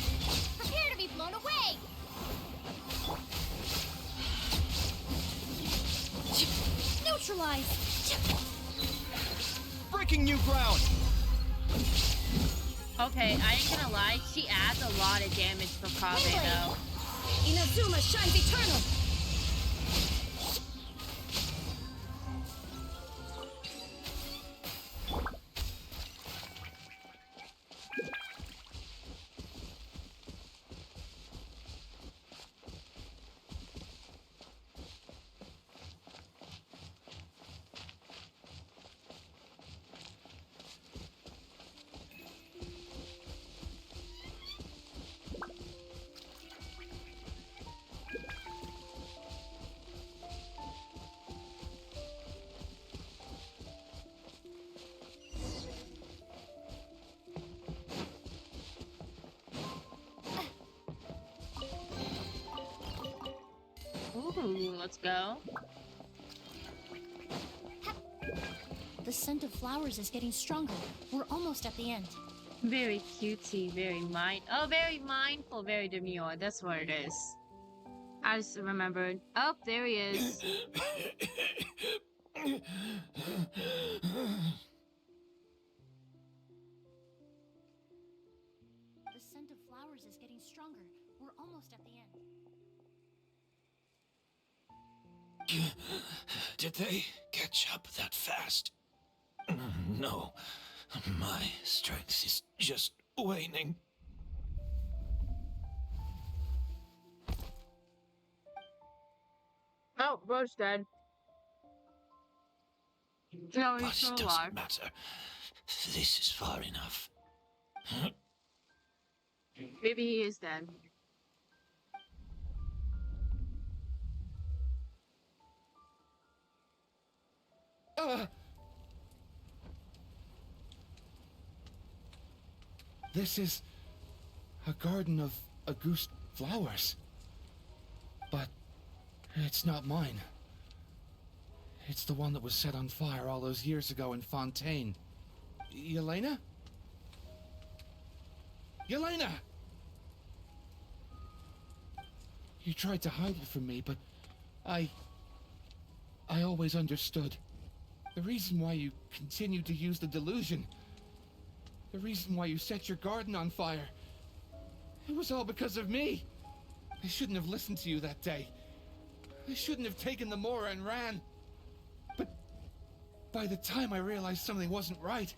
Prepare to be blown away. Neutralize. Breaking new ground! Okay, I ain't gonna lie, she adds a lot of damage for Kave though. Inazuma shines eternal. Ooh, let's go. The scent of flowers is getting stronger. We're almost at the end. Very cutesy, very very mindful, very demure. That's what it is. I just remembered. Oh, there he is. The scent of flowers is getting stronger. We're almost at the end. Did they catch up that fast? No. My strength is just waning. Oh, Bro's dead. No, he's But still it alive. doesn't matter. This is far enough. Maybe he is dead. This is a garden of Auguste flowers. But it's not mine. It's the one that was set on fire all those years ago in Fontaine. Yelena? Yelena! You tried to hide it from me, but I always understood. The reason why you continued to use the delusion, the reason why you set your garden on fire, it was all because of me. I shouldn't have listened to you that day. I shouldn't have taken the Mora and ran. But by the time I realized something wasn't right,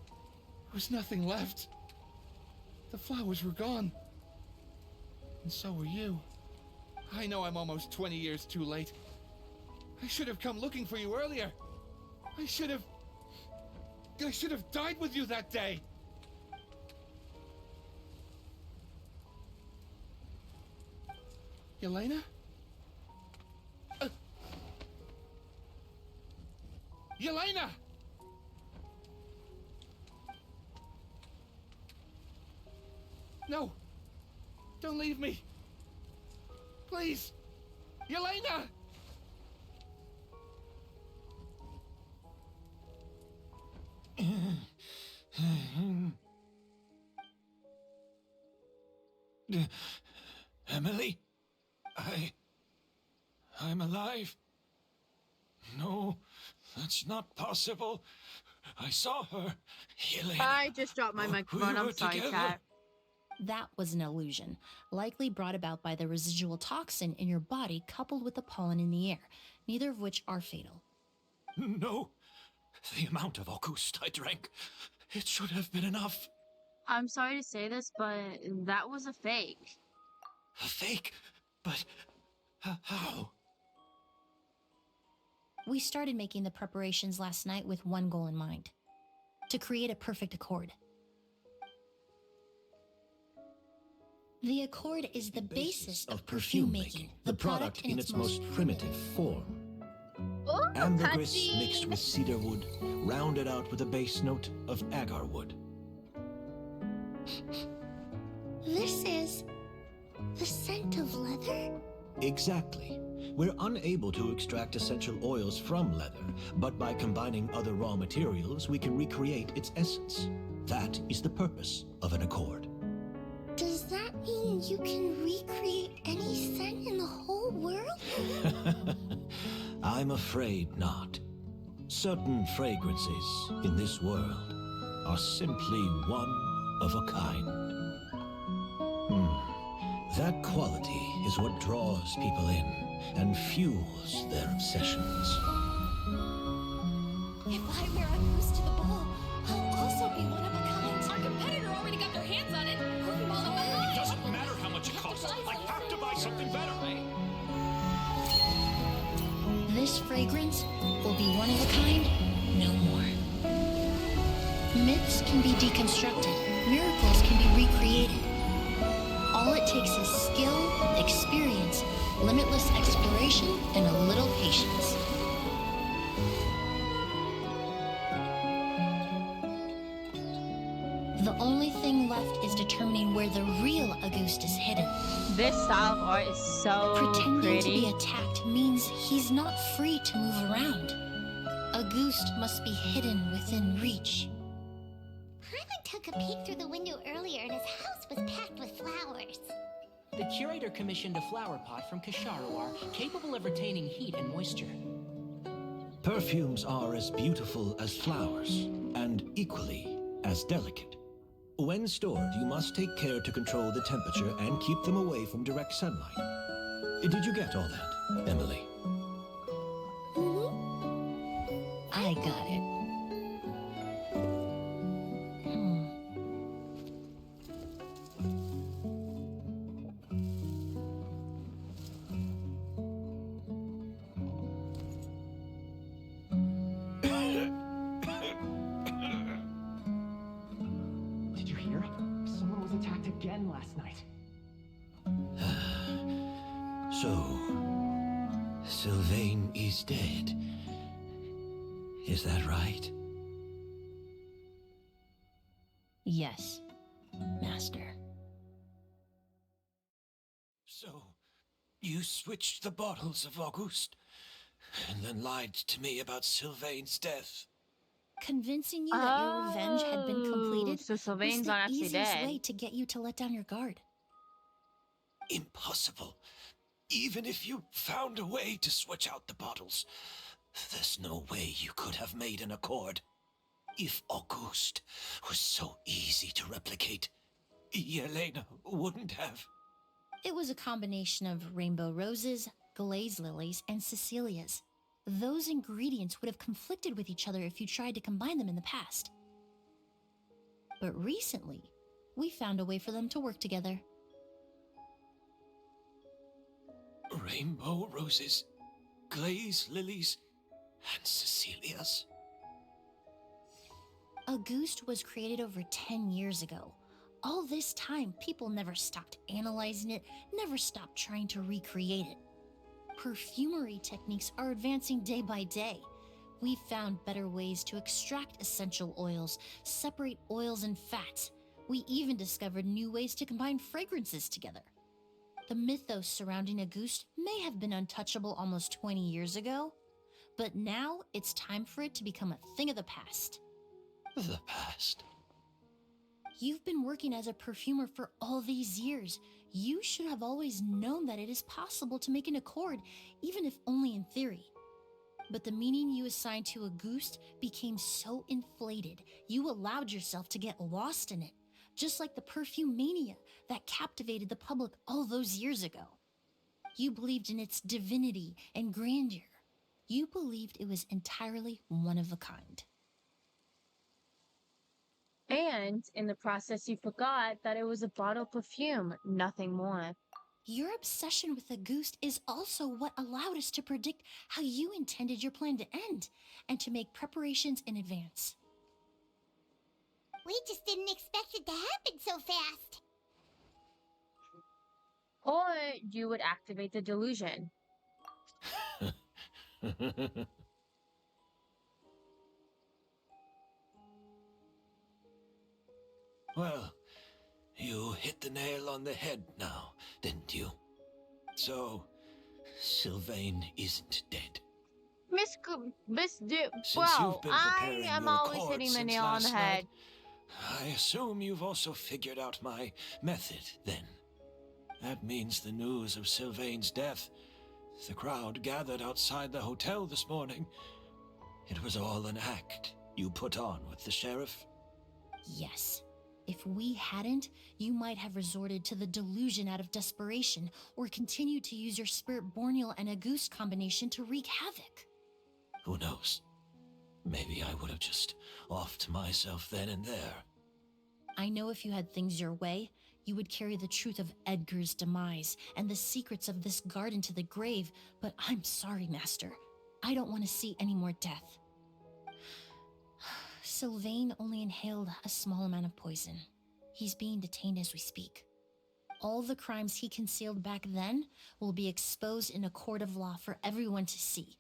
there was nothing left. The flowers were gone. And so were you. I know I'm almost 20 years too late. I should have come looking for you earlier. I should have died with you that day. Yelena? Yelena! No! Don't leave me! Please! Yelena! Emilie? I'm alive. No, that's not possible. I saw her. Yelena. I just dropped my microphone. We I'm were sorry, together. chat. That was an illusion, likely brought about by the residual toxin in your body coupled with the pollen in the air, neither of which are fatal. No. The amount of Auguste I drank, it should have been enough. I'm sorry to say this, but that was a fake. A fake? But how? We started making the preparations last night with one goal in mind: to create a perfect accord. The accord is the basis of perfume making, the product in its most primitive form. Ooh, Ambergris cutscene. mixed with cedar wood, rounded out with a base note of agar wood. This is the scent of leather? Exactly. We're unable to extract essential oils from leather, but by combining other raw materials, we can recreate its essence. That is the purpose of an accord. Does that mean you can recreate any scent in the whole world? I'm afraid not. Certain fragrances in this world are simply one of a kind. That quality is what draws people in and fuels their obsessions. If I wear a goose to the ball, I'll also be one of a kind. Our competitor already got their hands on it. We're falling It behind. doesn't matter how much it costs. I have to buy something better. This fragrance will be one of a kind, no more. Myths can be deconstructed, miracles can be recreated. All it takes is skill, experience, limitless exploration, and a little patience. The only thing left is determining where the real Auguste is hidden. This style of art is so Pretending pretty. to be attacked means he's not free to move around. Auguste must be hidden within reach. Paimon took a peek through the window earlier and his house was packed with flowers. The curator commissioned a flower pot from Kasharawar capable of retaining heat and moisture. Perfumes are as beautiful as flowers, and equally as delicate. When stored, you must take care to control the temperature and keep them away from direct sunlight. Did you get all that, Emilie? I got it. Did you hear? Someone was attacked again last night. So, Sylvain is dead. Is that right? Yes, Master. So, you switched the bottles of Auguste, and then lied to me about Sylvain's death. Convincing you that your revenge had been completed so was Sylvain's the not actually easiest dead. way to get you to let down your guard. Impossible. Even if you found a way to switch out the bottles, there's no way you could have made an accord. If Auguste was so easy to replicate, Yelena wouldn't have. It was a combination of rainbow roses, glaze lilies, and Cecilias. Those ingredients would have conflicted with each other if you tried to combine them in the past. But recently, we found a way for them to work together. Rainbow roses, glaze lilies, and Cecilias. Auguste was created over 10 years ago. All this time, people never stopped analyzing it, never stopped trying to recreate it. Perfumery techniques are advancing day by day. We've found better ways to extract essential oils, separate oils and fats. We even discovered new ways to combine fragrances together. The mythos surrounding Auguste may have been untouchable almost 20 years ago, but now it's time for it to become a thing of the past. The past? You've been working as a perfumer for all these years. You should have always known that it is possible to make an accord, even if only in theory. But the meaning you assigned to Auguste became so inflated, you allowed yourself to get lost in it, just like the perfume mania that captivated the public all those years ago. You believed in its divinity and grandeur. You believed it was entirely one of a kind. And in the process, you forgot that it was a bottle of perfume, nothing more. Your obsession with Auguste is also what allowed us to predict how you intended your plan to end, and to make preparations in advance. We just didn't expect it to happen so fast. Or you would activate the delusion. Well, you hit the nail on the head now, didn't you? So, Sylvain isn't dead. Well, You've been I preparing am your always accord hitting the since nail on the last head. night, I assume you've also figured out my method, then. That means the news of Sylvain's death. The crowd gathered outside the hotel this morning. It was all an act you put on with the sheriff? Yes. If we hadn't, you might have resorted to the delusion out of desperation, or continued to use your Spirit Borneal and Auguste combination to wreak havoc. Who knows? Maybe I would have just offed myself then and there. I know if you had things your way, you would carry the truth of Edgar's demise and the secrets of this garden to the grave, but I'm sorry, Master. I don't want to see any more death. Sylvain only inhaled a small amount of poison. He's being detained as we speak. All the crimes he concealed back then will be exposed in a court of law for everyone to see,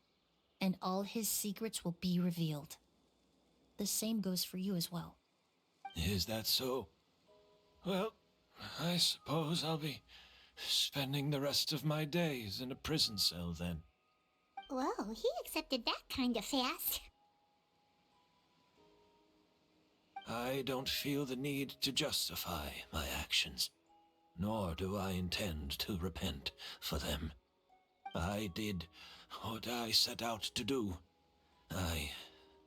and all his secrets will be revealed. The same goes for you as well. Is that so? Well, I suppose I'll be spending the rest of my days in a prison cell then. Whoa, he accepted that kind of fast. I don't feel the need to justify my actions, nor do I intend to repent for them. I did what I set out to do. I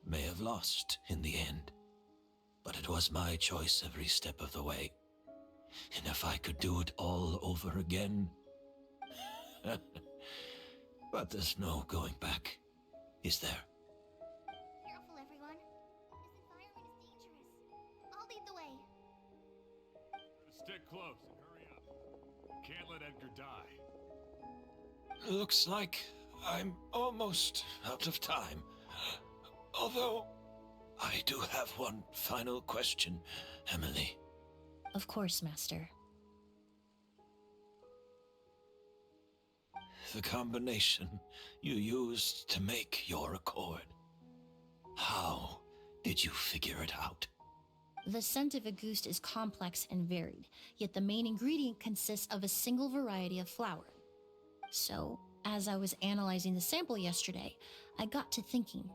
may have lost in the end, but it was my choice every step of the way. And if I could do it all over again... But there's no going back, is there? Careful, everyone. This environment is dangerous. I'll lead the way. Stick close and hurry up. Can't let Edgar die. Looks like I'm almost out of time. Although, I do have one final question, Emilie. Of course, Master. The combination you used to make your accord. How did you figure it out? The scent of a goose is complex and varied, yet the main ingredient consists of a single variety of flower. So, as I was analyzing the sample yesterday, I got to thinking,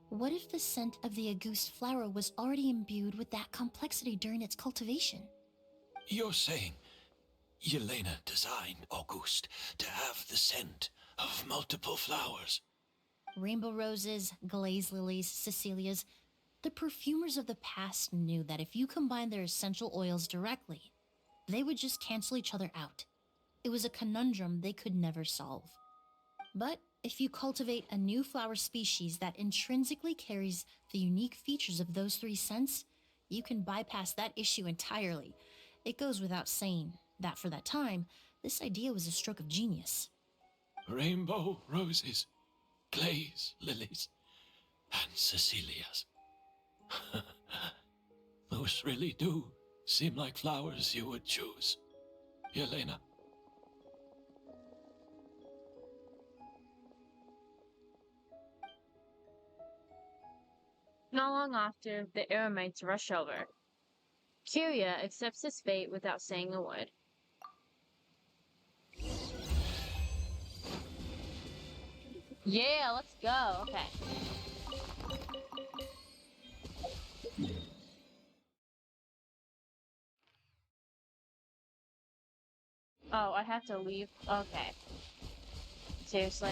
what if the scent of the Auguste flower was already imbued with that complexity during its cultivation? You're saying Yelena designed Auguste to have the scent of multiple flowers? Rainbow roses, glaze lilies, Cecilias. The perfumers of the past knew that if you combine their essential oils directly, they would just cancel each other out. It was a conundrum they could never solve. But if you cultivate a new flower species that intrinsically carries the unique features of those three scents, you can bypass that issue entirely. It goes without saying that for that time, this idea was a stroke of genius. Rainbow roses, glaze lilies, and Cecilias. Those really do seem like flowers you would choose, Yelena. Not long after, the Eremites rush over. Kyria accepts his fate without saying a word. Yeah, let's go. Okay. Oh, I have to leave? Okay. Seriously?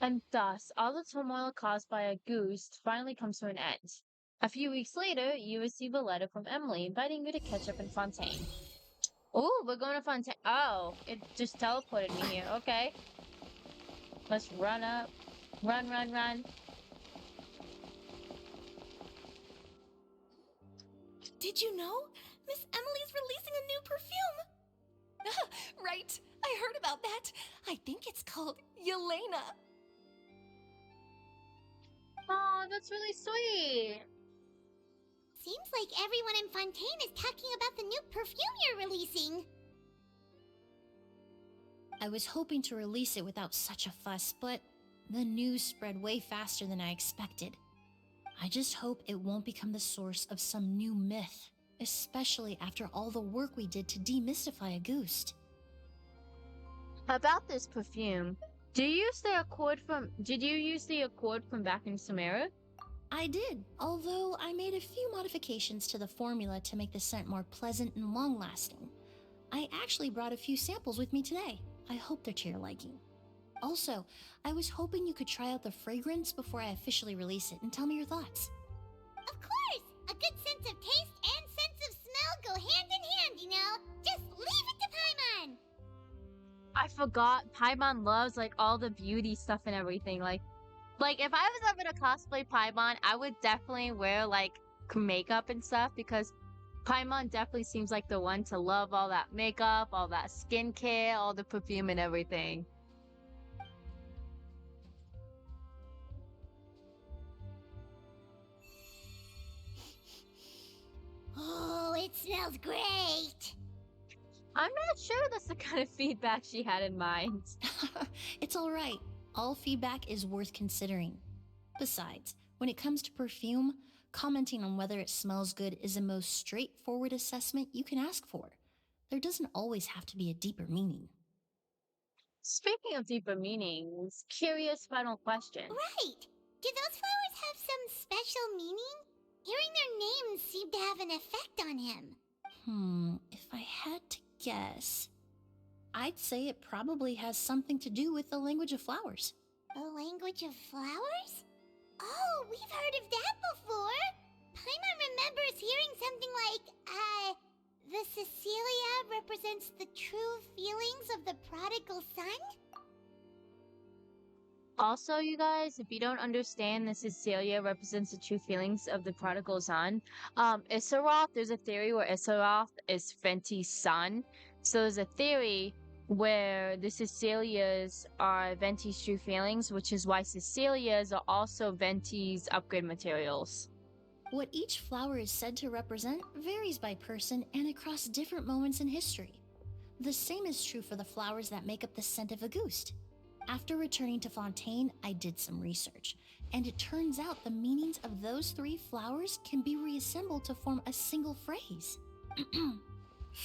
And thus, all the turmoil caused by Auguste finally comes to an end. A few weeks later, you receive a letter from Emilie inviting you to catch up in Fontaine. Oh, we're going to Fontaine. Oh, it just teleported me here. Okay. Let's run up. Run, run, run. Did you know? Miss Emilie's releasing a new perfume! Right, I heard about that. I think it's called Yelena. Oh, that's really sweet. Seems like everyone in Fontaine is talking about the new perfume you're releasing. I was hoping to release it without such a fuss, but the news spread way faster than I expected. I just hope it won't become the source of some new myth, especially after all the work we did to demystify Auguste. About this perfume, did you use the accord from back in Sumeru? I did, although I made a few modifications to the formula to make the scent more pleasant and long-lasting. I actually brought a few samples with me today. I hope they're to your liking. Also, I was hoping you could try out the fragrance before I officially release it and tell me your thoughts. Of course! A good sense of taste and sense of smell go hand in hand, you know? Just leave it to Paimon! I forgot Paimon loves like all the beauty stuff and everything. Like if I was ever to cosplay Paimon, I would definitely wear like makeup and stuff because Paimon definitely seems like the one to love all that makeup, all that skincare, all the perfume and everything. Oh, it smells great! I'm not sure that's the kind of feedback she had in mind. It's alright. All feedback is worth considering. Besides, when it comes to perfume, Commenting on whether it smells good is the most straightforward assessment you can ask for. There doesn't always have to be a deeper meaning. Speaking of deeper meanings, curious final question. Right! Do those flowers have some special meaning? Hearing their names seemed to have an effect on him. If I had to guess, I'd say it probably has something to do with the language of flowers. The language of flowers? Oh, we've heard of that before! Paimon remembers hearing something like, the Cecilia represents the true feelings of the prodigal son? Also, you guys, if you don't understand the Cecilia represents the true feelings of the prodigal son, Issaroth, there's a theory where Issaroth is Venti's son. So there's a theory where the Cecilias are Venti's true feelings, which is why Cecilias are also Venti's upgrade materials. What each flower is said to represent varies by person and across different moments in history. The same is true for the flowers that make up the scent of a Auguste. After returning to Fontaine, I did some research, and it turns out the meanings of those 3 flowers can be reassembled to form a single phrase.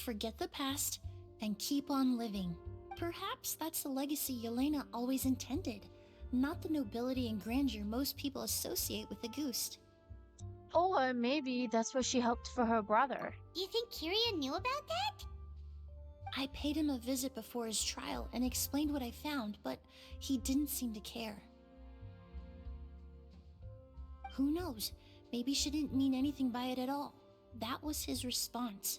Forget the past and keep on living. Perhaps that's the legacy Yelena always intended, not the nobility and grandeur most people associate with Auguste. Or maybe that's what she hoped for her brother. You think Kiria knew about that? I paid him a visit before his trial and explained what I found, but he didn't seem to care. Who knows? Maybe she didn't mean anything by it at all. That was his response.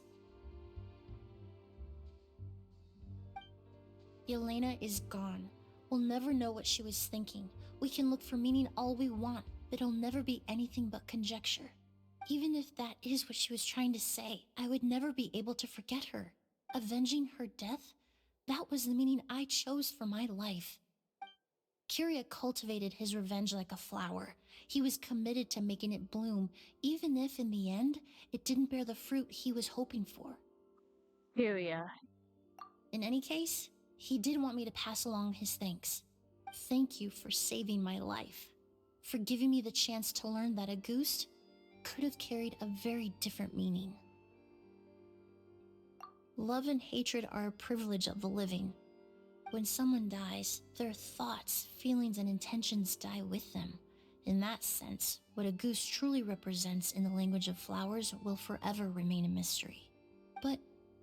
Yelena is gone. We'll never know what she was thinking. We can look for meaning all we want, but it'll never be anything but conjecture. Even if that is what she was trying to say, I would never be able to forget her. Avenging her death? That was the meaning I chose for my life. Kiria cultivated his revenge like a flower. He was committed to making it bloom, even if in the end, it didn't bear the fruit he was hoping for. Kiria. In any case, he did want me to pass along his thanks. Thank you for saving my life, for giving me the chance to learn that Auguste could have carried a very different meaning. Love and hatred are a privilege of the living. When someone dies, their thoughts, feelings, and intentions die with them. In that sense, what Auguste truly represents in the language of flowers will forever remain a mystery. But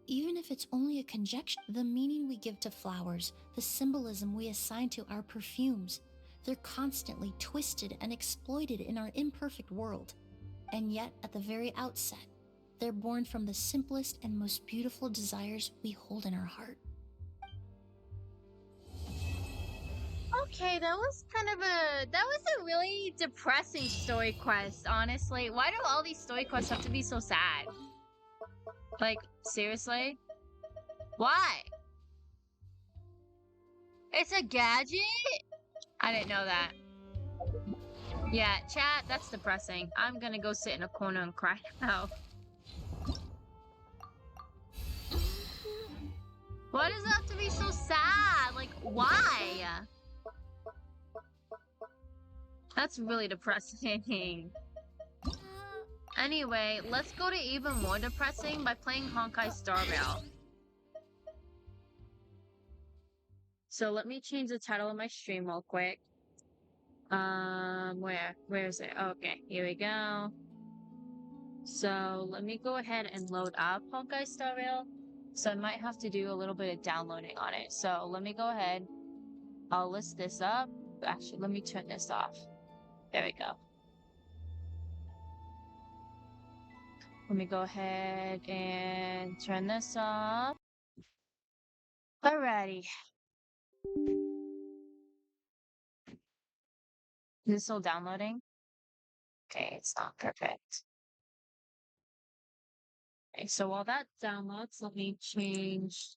even if it's only a conjecture, the meaning we give to flowers, the symbolism we assign to our perfumes, they're constantly twisted and exploited in our imperfect world. And yet, at the very outset, they're born from the simplest and most beautiful desires we hold in our heart. Okay, that was a really depressing story quest, honestly. Why do all these story quests have to be so sad? Like, seriously? Why? It's a gadget? I didn't know that. Yeah, chat, that's depressing. I'm gonna go sit in a corner and cry now. Why does it have to be so sad? Like, why? That's really depressing. Anyway, let's go to even more depressing by playing Honkai Star Rail. So let me change the title of my stream real quick. Where is it? Okay, here we go. So let me go ahead and load up Honkai Star Rail. So I might have to do a little bit of downloading on it. So let me go ahead. I'll list this up. Actually, let me turn this off. There we go. Let me go ahead and turn this off. Alrighty. Is it still downloading? Okay, it's not perfect. Okay, so while that downloads, let me change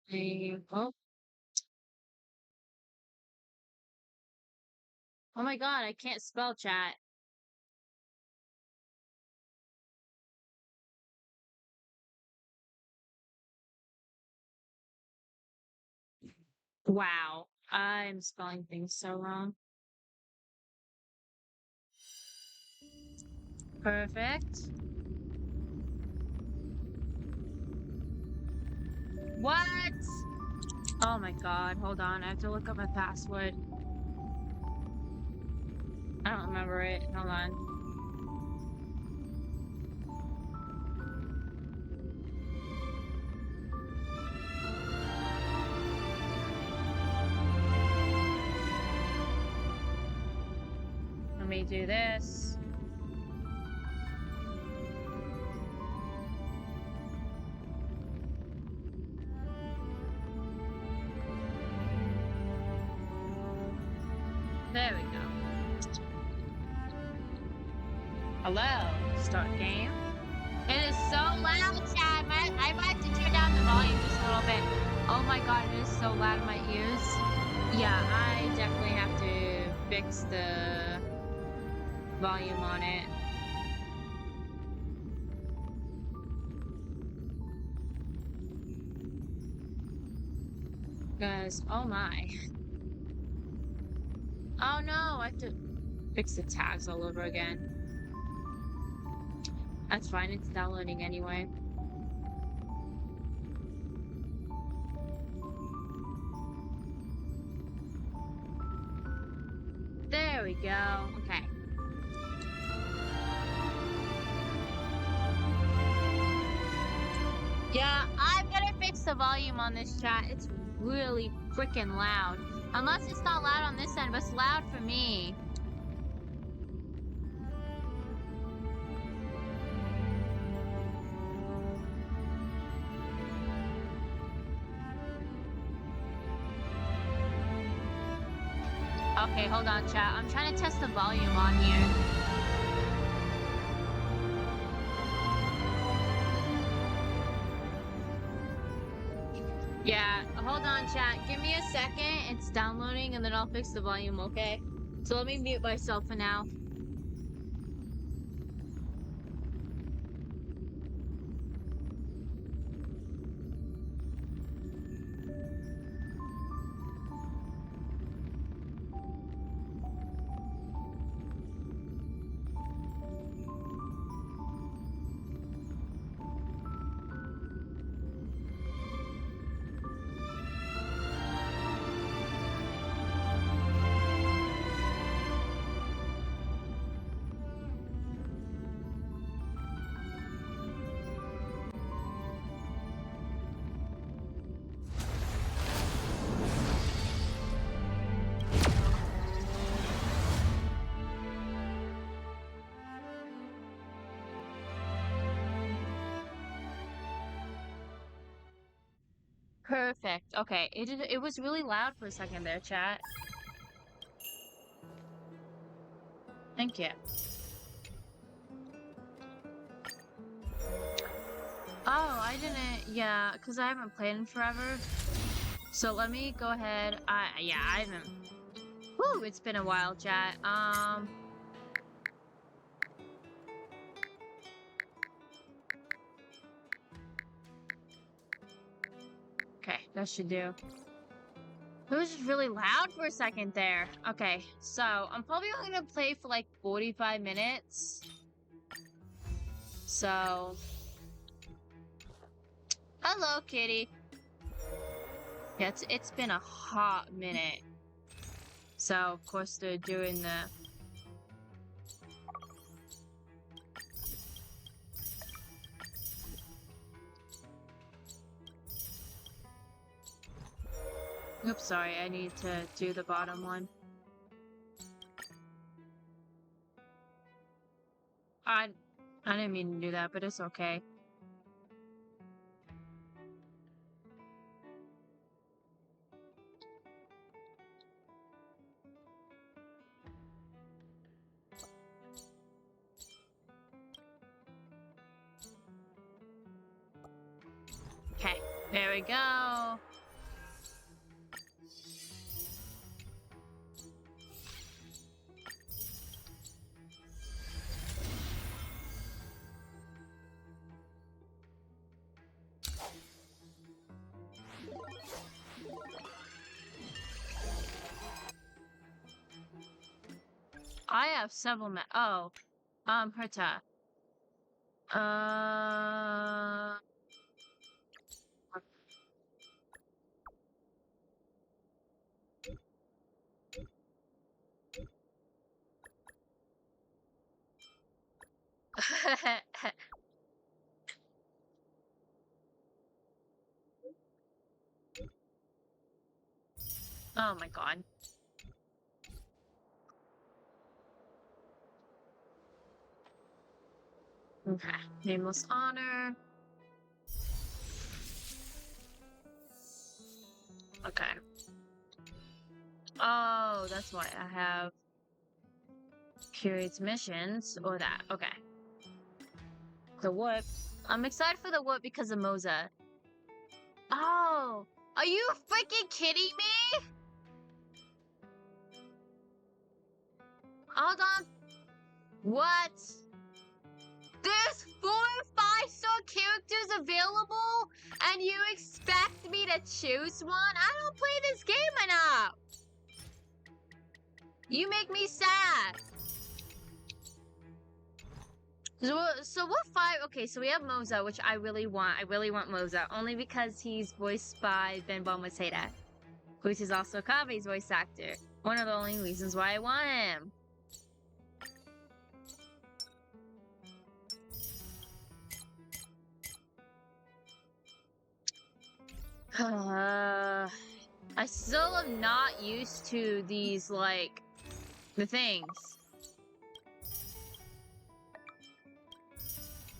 the... Oh my god, I can't spell chat. Wow, I'm spelling things so wrong. Perfect. What? Oh my god, hold on. I have to look up my password. I don't remember it. Hold on. Let me do this. There we go. Hello. Start game. It is so loud, chat. I might have to turn down the volume just a little bit. Oh my god, it is so loud in my ears. Yeah, I definitely have to fix the volume on it. Guys, oh my. Oh no, I have to fix the tags all over again. That's fine, it's downloading anyway. There we go. Okay. Yeah, I'm gonna fix the volume on this chat. It's really freaking loud. Unless it's not loud on this end, but it's loud for me. Okay, hold on, chat. I'm trying to test the volume on here. Yeah, hold on, chat. Give me a second. It's downloading, and then I'll fix the volume, okay? So let me mute myself for now. Perfect. Okay, it was really loud for a second there, chat. Thank you. Oh, I didn't. Yeah, because I haven't played in forever. So let me go ahead. Yeah, I haven't. Woo, it's been a while, chat. Okay, that should do. It was just really loud for a second there. Okay, so I'm probably only gonna play for like 45 minutes. So, hello, kitty. Yeah, it's been a hot minute. So, of course, they're doing the... Oops, sorry, I need to do the bottom one. I didn't mean to do that, but it's okay. Okay, there we go. I have several Herta. Uh... Oh my god. Okay. Nameless honor. Okay. Oh, that's why I have curates missions or that. Okay. The whoop. I'm excited for the whoop because of Moza. Oh, are you freaking kidding me? Hold on. What? There's 4 5-star characters available, and you expect me to choose one? I don't play this game enough. You make me sad. So what 5? Okay, so we have Moza, which I really want. I really want Moza, only because he's voiced by Ben Balmaceda, which is also Kabe's voice actor. One of the only reasons why I want him. I still am not used to these, like, the things.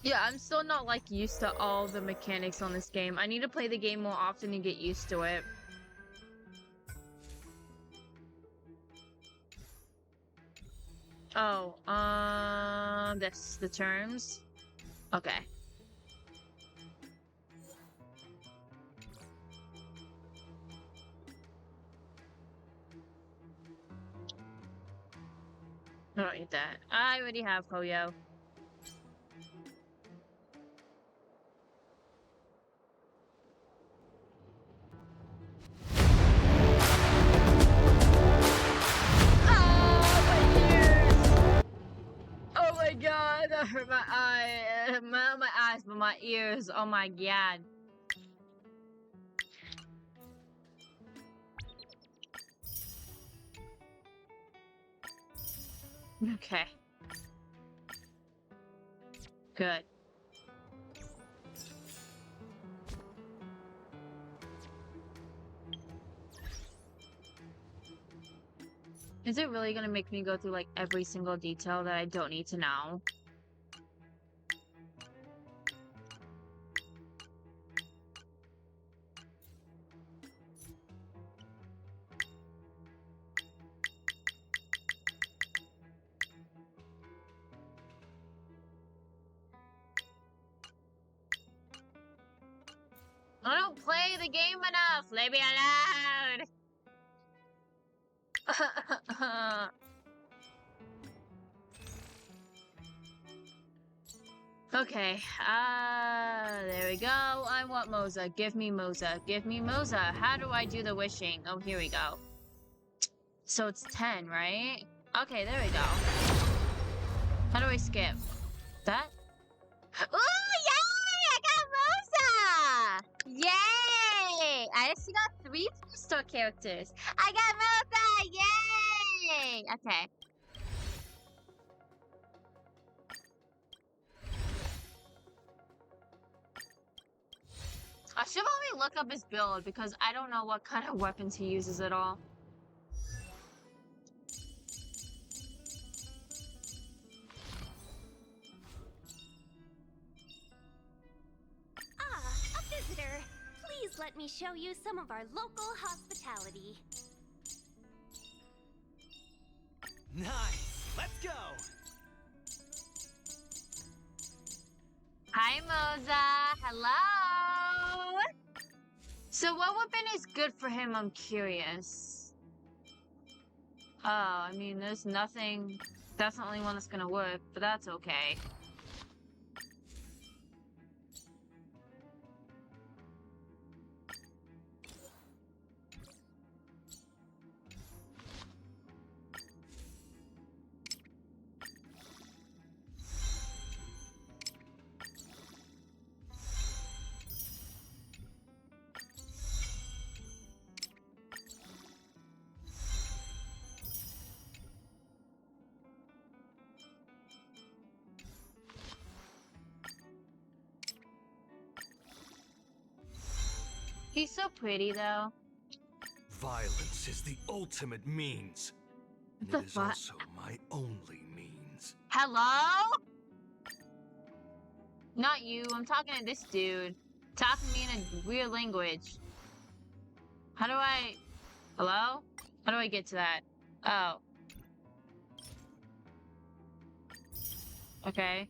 Yeah, I'm still not, like, used to all the mechanics on this game. I need to play the game more often to get used to it. Oh, that's the terms? Okay. I don't need that. I already have Koyo. Oh my god, that hurt my eye. Not my eyes, but my ears. Oh my god. Okay. Good. Is it really gonna make me go through like every single detail that I don't need to know? I don't play the game enough. Leave me alone. Okay, there we go. I want Moza. Give me Moza. Give me Moza. How do I do the wishing? Oh, here we go. So it's 10, right? Okay, there we go. How do I skip? That? Oh, yay! I got Moza! Yay! I actually got 3 4-star characters. I got Moza! Yay! Okay. I should probably look up his build because I don't know what kind of weapons he uses at all. Ah, a visitor. Please let me show you some of our local hospitality. Nice. Let's go. Hi, Moza. Hello. So what weapon is good for him? I'm curious. Oh, I mean, there's nothing. That's the only one that's gonna work, but that's okay. He's so pretty, though. Violence is the ultimate means. And The it is fuck? also my only means. Hello? Not you. I'm talking to this dude. Talking to me in a weird language. How do I... Hello? How do I get to that? Oh. Okay.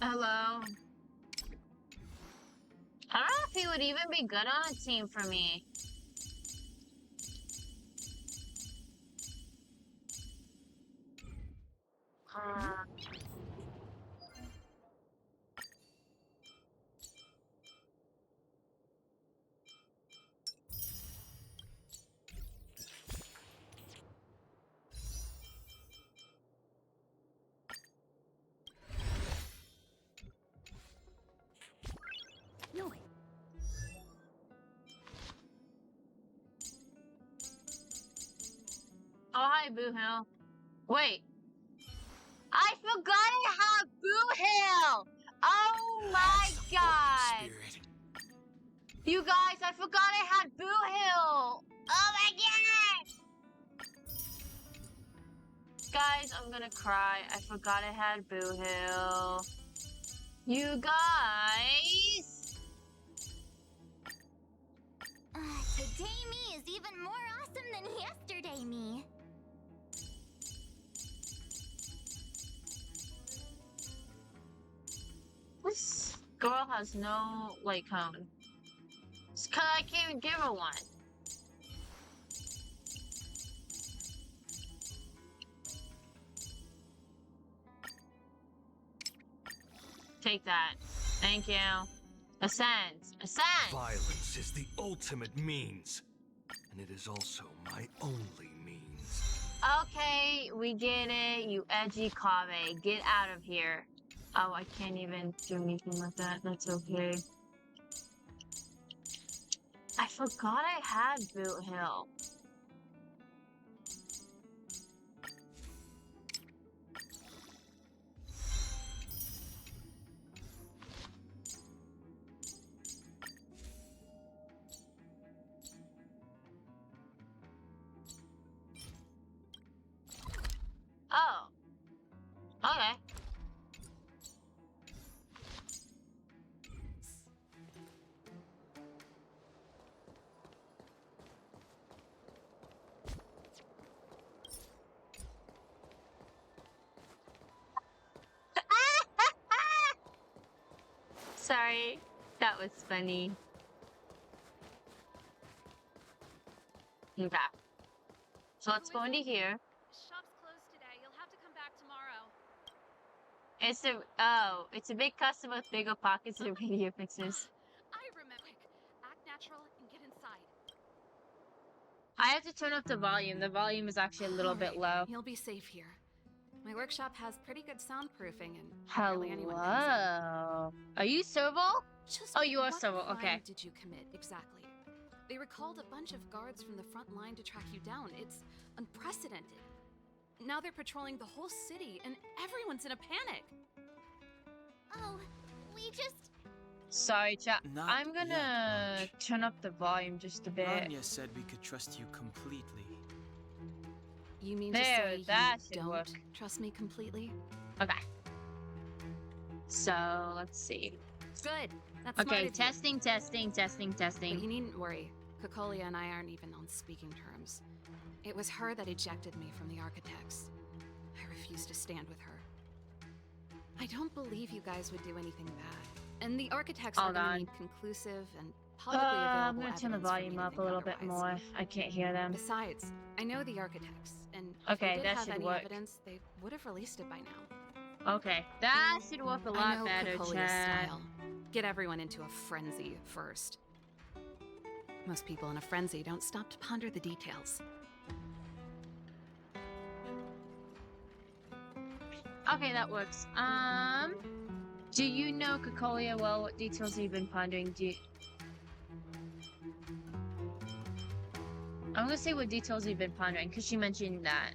Hello? I don't know if he would even be good on a team for me. No. Oh, hi, Boo Hill. Wait. I forgot I have Boo Hill! Oh my god! You guys, I forgot I had Boo Hill! Oh my god! Guys, I'm gonna cry. I forgot I had Boo Hill. You guys! Today me is even more awesome than yesterday me. This girl has no light cone. It's 'cause I can't even give her one. Take that. Thank you. Ascend. Ascend! Violence is the ultimate means. And it is also my only means. Okay, we get it, you edgy Kave. Get out of here. Oh, I can't even do anything with that. That's okay. I forgot I had Boot Hill. Oh. Okay. Sorry, that was funny. Okay. So let's go into here. Shop's closed today. You'll have to come back tomorrow. It's a big custom with bigger pockets and radio fixes. I remember. Quick, act natural and get inside. I have to turn up the volume. The volume is actually a little bit low. You'll be safe here. My workshop has pretty good soundproofing and Hello. barely anyone comes in. Are you Serval? Just Oh, you are what Serval. crime Okay. did you commit exactly? They recalled a bunch of guards from the front line to track you down. It's unprecedented. Now they're patrolling the whole city and everyone's in a panic. Oh, we just... Sorry, chat. Not I'm gonna yet, turn up the volume just a bit. Rania said we could trust you completely. You mean There, to say that you should don't work. trust me completely? Okay. So, let's see. Good. That's smart Okay, of you. testing. But you needn't worry. Kokolia and I aren't even on speaking terms. It was her that ejected me from the Architects. I refused to stand with her. I don't believe you guys would do anything bad. And the Architects are Hold gonna on. need conclusive and publicly available I'm gonna turn the evidence for me volume to up a think little bit otherwise. more. I can't hear them. Besides, I know the Architects, and if Okay, they did that have should any work. evidence, they would have released it by now. Okay, that should work a I lot know better, Kokolia's chat. style. Get everyone into a frenzy first. Most people in a frenzy don't stop to ponder the details. Okay, that works. Do you know Kokolia well? What details have you been pondering? I'm gonna say what details you've been pondering, because she mentioned that.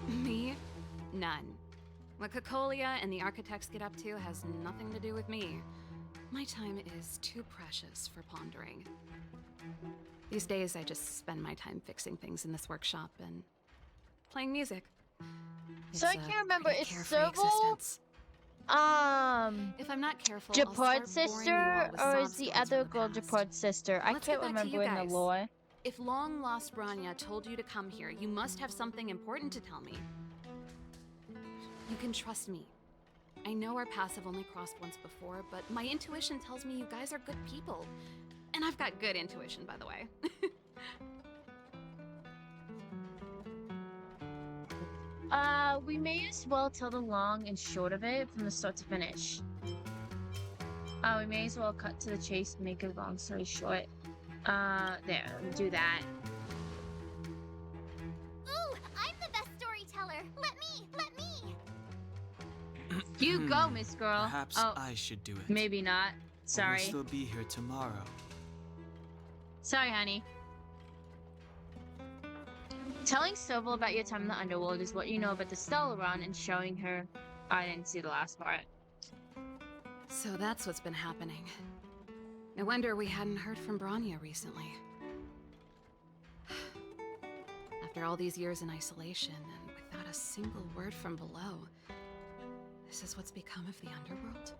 Me? None. What Cocolia and the architects get up to has nothing to do with me. My time is too precious for pondering. These days, I just spend my time fixing things in this workshop and playing music. So I can't remember, is Serval, if I'm not careful, Japort's sister, or is the other girl Japort's sister? I Let's can't get back to you remember in the guys. lore. If long-lost Branya told you to come here, you must have something important to tell me. You can trust me. I know our paths have only crossed once before, but my intuition tells me you guys are good people. And I've got good intuition, by the way. We may as well tell the long and short of it from the start to finish. We may as well cut to the chase and make a long story short. There, do that. Ooh, I'm the best storyteller. Let me. You go, Miss Girl. Perhaps I should do it. Maybe not. Sorry. We'll still be here tomorrow. Sorry, honey. Telling Serval about your time in the underworld is what you know about the Stellaron, and showing her... I didn't see the last part. So that's what's been happening. No wonder we hadn't heard from Branya recently. After all these years in isolation, and without a single word from below, this is what's become of the underworld?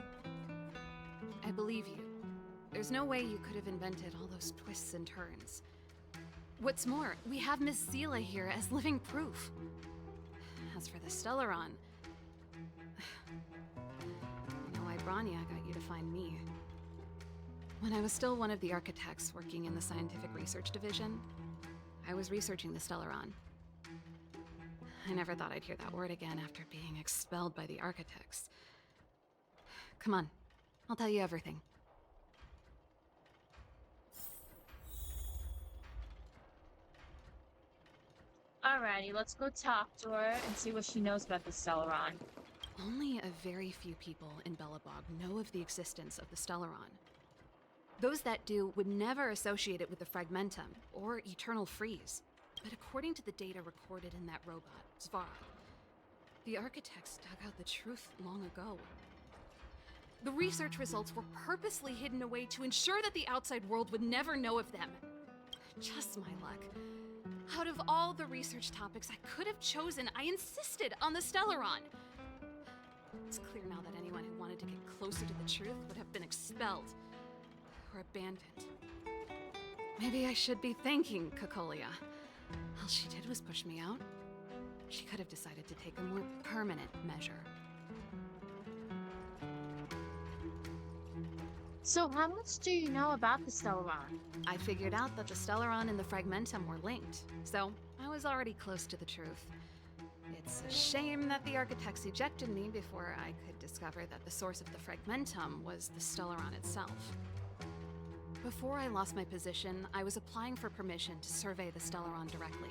I believe you. There's no way you could have invented all those twists and turns. What's more, we have Miss Seela here as living proof. As for the Stellaron, you know why Branya got you to find me. When I was still one of the architects working in the scientific research division, I was researching the Stellaron. I never thought I'd hear that word again after being expelled by the architects. Come on, I'll tell you everything. Alrighty, let's go talk to her and see what she knows about the Stellaron. Only a very few people in Belobog know of the existence of the Stellaron. Those that do would never associate it with the Fragmentum or Eternal Freeze. But according to the data recorded in that robot, Zvara, the architects dug out the truth long ago. The research results were purposely hidden away to ensure that the outside world would never know of them. Just my luck. Out of all the research topics I could have chosen, I insisted on the Stellaron. It's clear now that anyone who wanted to get closer to the truth would have been expelled or abandoned. Maybe I should be thanking Cocolia. All she did was push me out. She could have decided to take a more permanent measure. So how much do you know about the Stellaron? I figured out that the Stellaron and the Fragmentum were linked, so I was already close to the truth. It's a shame that the architects ejected me before I could discover that the source of the Fragmentum was the Stellaron itself. Before I lost my position, I was applying for permission to survey the Stellaron directly.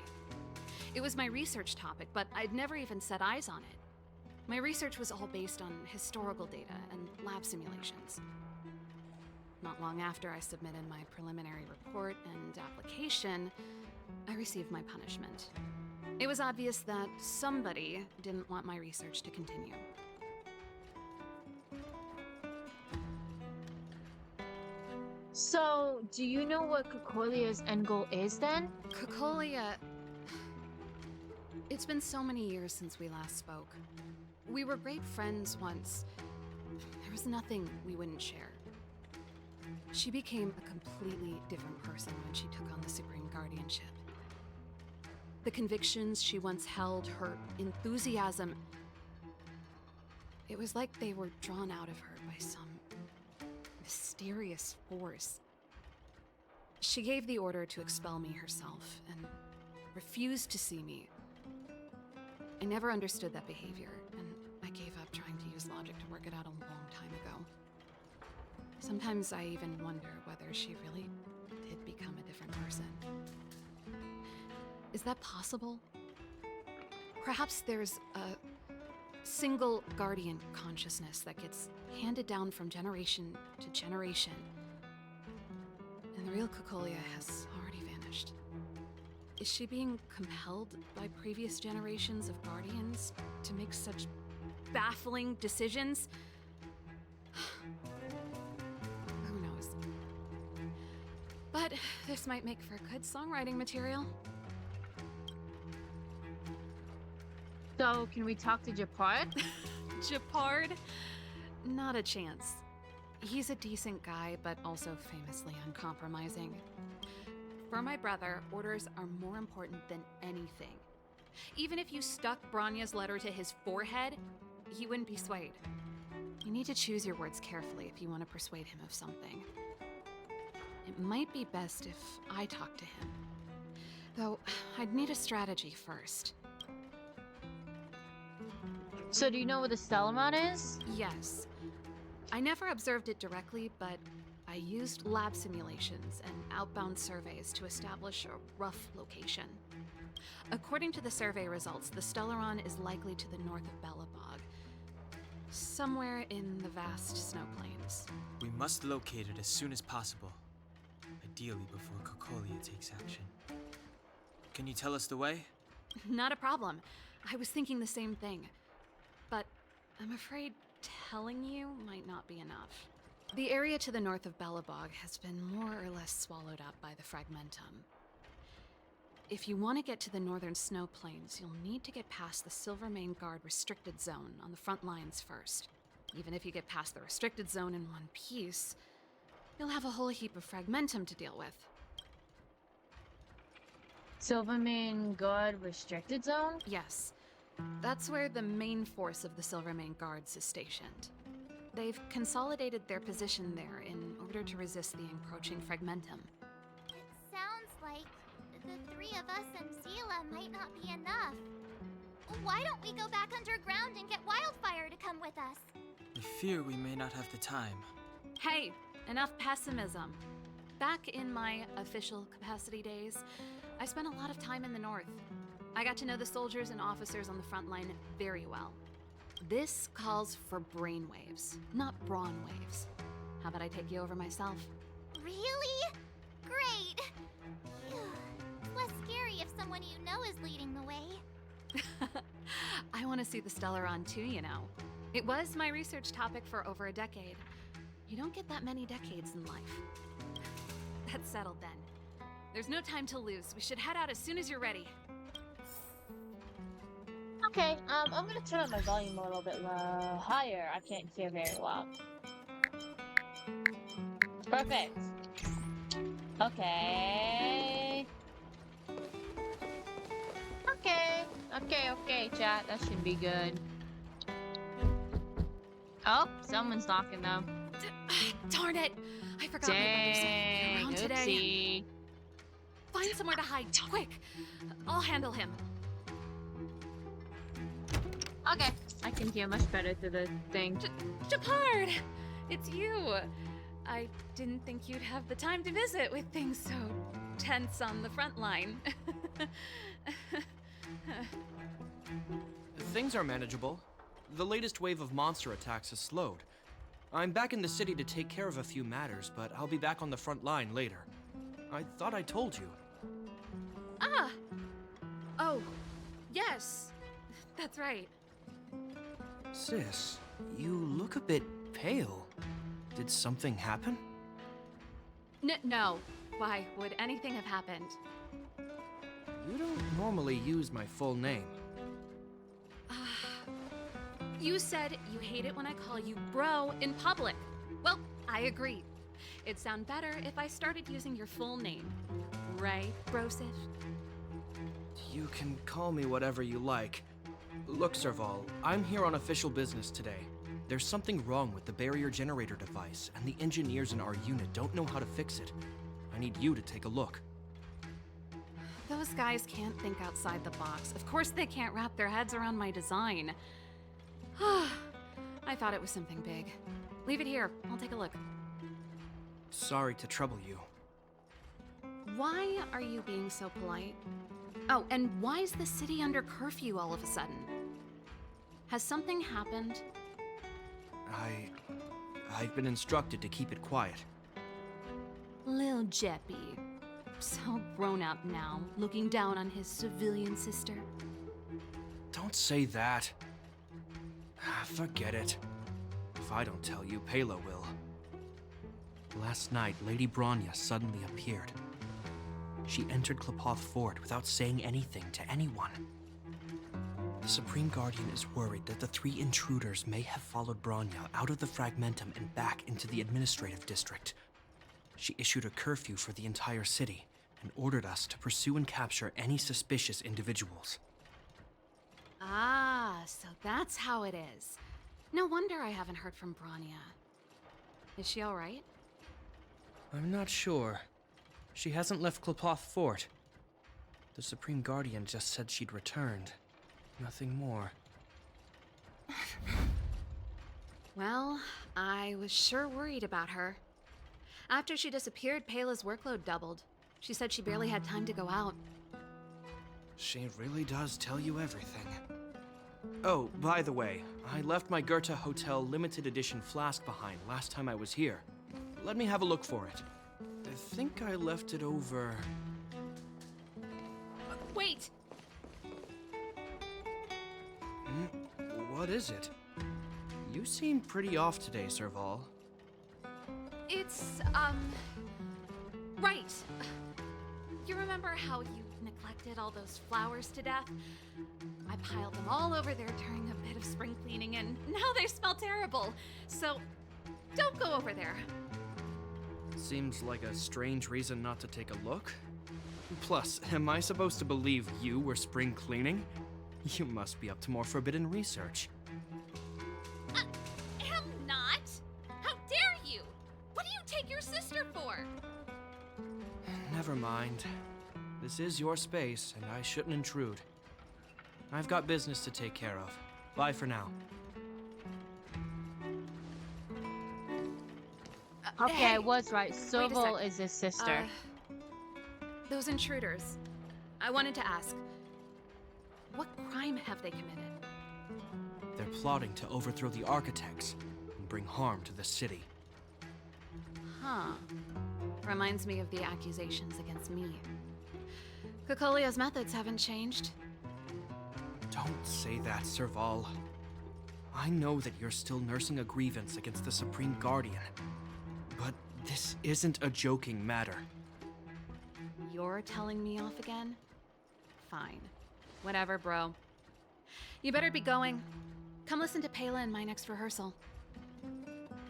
It was my research topic, but I'd never even set eyes on it. My research was all based on historical data and lab simulations. Not long after I submitted my preliminary report and application, I received my punishment. It was obvious that somebody didn't want my research to continue. So, do you know what Cocolia's end goal is then? Cocolia... It's been so many years since we last spoke. We were great friends once. There was nothing we wouldn't share. She became a completely different person when she took on the Supreme Guardianship. The convictions she once held, her enthusiasm, it was like they were drawn out of her by some mysterious force. She gave the order to expel me herself and refused to see me. I never understood that behavior, and I gave up trying to use logic to work it out a long time ago. Sometimes I even wonder whether she really did become a different person. Is that possible? Perhaps there's a single guardian consciousness that gets handed down from generation to generation, and the real Cocolia has already vanished. Is she being compelled by previous generations of guardians to make such baffling decisions. Who knows? But this might make for good songwriting material. So, can we talk to Japard? Japard? Not a chance. He's a decent guy, but also famously uncompromising. For my brother, orders are more important than anything. Even if you stuck Branya's letter to his forehead, he wouldn't be swayed. You need to choose your words carefully if you want to persuade him of something. It might be best if I talk to him. Though, I'd need a strategy first. So do you know where the Stellaron is? Yes. I never observed it directly, but I used lab simulations and outbound surveys to establish a rough location. According to the survey results, the Stellaron is likely to the north of Belobog, somewhere in the vast snow plains. We must locate it as soon as possible, ideally before Kokolia takes action. Can you tell us the way? Not a problem. I was thinking the same thing. But I'm afraid telling you might not be enough. The area to the north of Belobog has been more or less swallowed up by the Fragmentum. If you want to get to the northern snow plains, you'll need to get past the Silvermane Guard restricted zone on the front lines first. Even if you get past the restricted zone in one piece, you'll have a whole heap of Fragmentum to deal with. Silvermane Guard restricted zone? Yes. That's where the main force of the Silvermane Guards is stationed. They've consolidated their position there in order to resist the encroaching Fragmentum. It sounds like the three of us and Zila might not be enough. Why don't we go back underground and get Wildfire to come with us? I fear we may not have the time. Hey, enough pessimism. Back in my official capacity days, I spent a lot of time in the north. I got to know the soldiers and officers on the front line very well. This calls for brainwaves, not brawn waves. How about I take you over myself? Really? Great! Phew. It's less scary if someone you know is leading the way. I want to see the Stellaron too, you know. It was my research topic for over a decade. You don't get that many decades in life. That's settled then. There's no time to lose. We should head out as soon as you're ready. Okay, I'm gonna turn up my volume a little bit higher. I can't hear very well. Perfect. Okay. Okay, chat. That should be good. Oh, someone's knocking though. Darn it! I forgot my brother's around today. Find somewhere to hide, quick! I'll handle him. Okay, I can hear much better through the thing. Japard! It's you! I didn't think you'd have the time to visit with things so tense on the front line. Things are manageable. The latest wave of monster attacks has slowed. I'm back in the city to take care of a few matters, but I'll be back on the front line later. I thought I told you. Ah! Oh, yes. That's right. Sis, you look a bit pale. Did something happen? No. Why would anything have happened? You don't normally use my full name. You said you hate it when I call you bro in public. Well, I agree. It'd sound better if I started using your full name. Right, Brosif? You can call me whatever you like. Look, Serval, I'm here on official business today. There's something wrong with the barrier generator device, and the engineers in our unit don't know how to fix it. I need you to take a look. Those guys can't think outside the box. Of course they can't wrap their heads around my design. I thought it was something big. Leave it here. I'll take a look. Sorry to trouble you. Why are you being so polite? Oh, and why is the city under curfew all of a sudden? Has something happened? I've been instructed to keep it quiet. Lil Jeppy. So grown up now, looking down on his civilian sister. Don't say that. Forget it. If I don't tell you, Pela will. Last night, Lady Bronya suddenly appeared. She entered Klapoth Fort without saying anything to anyone. The Supreme Guardian is worried that the 3 intruders may have followed Bronya out of the Fragmentum and back into the administrative district. She issued a curfew for the entire city and ordered us to pursue and capture any suspicious individuals. Ah, so that's how it is. No wonder I haven't heard from Bronya. Is she all right? I'm not sure. She hasn't left Klapoth Fort. The Supreme Guardian just said she'd returned. Nothing more. Well, I was sure worried about her. After she disappeared, Pela's workload doubled. She said she barely had time to go out. She really does tell you everything. Oh, by the way, I left my Goethe Hotel limited edition flask behind last time I was here. Let me have a look for it. I think I left it over... Wait! What is it? You seem pretty off today, Serval. It's, right. You remember how you neglected all those flowers to death? I piled them all over there during a bit of spring cleaning, and now they smell terrible. So, don't go over there. Seems like a strange reason not to take a look. Plus, am I supposed to believe you were spring cleaning? You must be up to more forbidden research. Am not? How dare you? What do you take your sister for? Never mind. This is your space, and I shouldn't intrude. I've got business to take care of. Bye for now. Okay, Hey, I was right. wait a Serval sec. is his sister. Those intruders. I wanted to ask, what crime have they committed? They're plotting to overthrow the architects and bring harm to the city. Huh. Reminds me of the accusations against me. Kokolia's methods haven't changed. Don't say that, Serval. I know that you're still nursing a grievance against the Supreme Guardian. But this isn't a joking matter. You're telling me off again? Fine. Whatever, bro. You better be going. Come listen to Pela in my next rehearsal.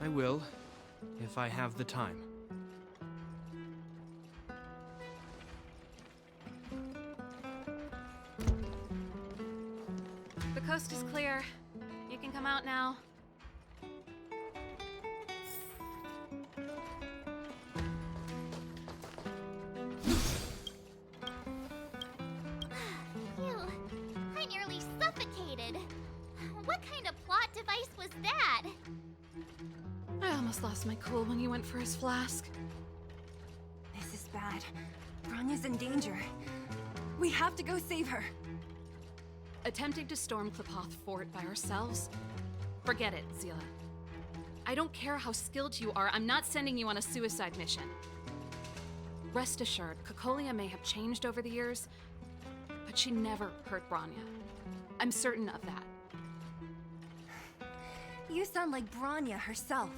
I will, if I have the time. The coast is clear. You can come out now. Phew, I nearly suffocated. What kind of plot device was that? I almost lost my cool when you went for his flask. This is bad. Bronya's in danger. We have to go save her. Attempting to storm Klapoth Fort by ourselves? Forget it, Zila. I don't care how skilled you are, I'm not sending you on a suicide mission. Rest assured, Kokolia may have changed over the years, but she never hurt Bronya. I'm certain of that. You sound like Bronya herself.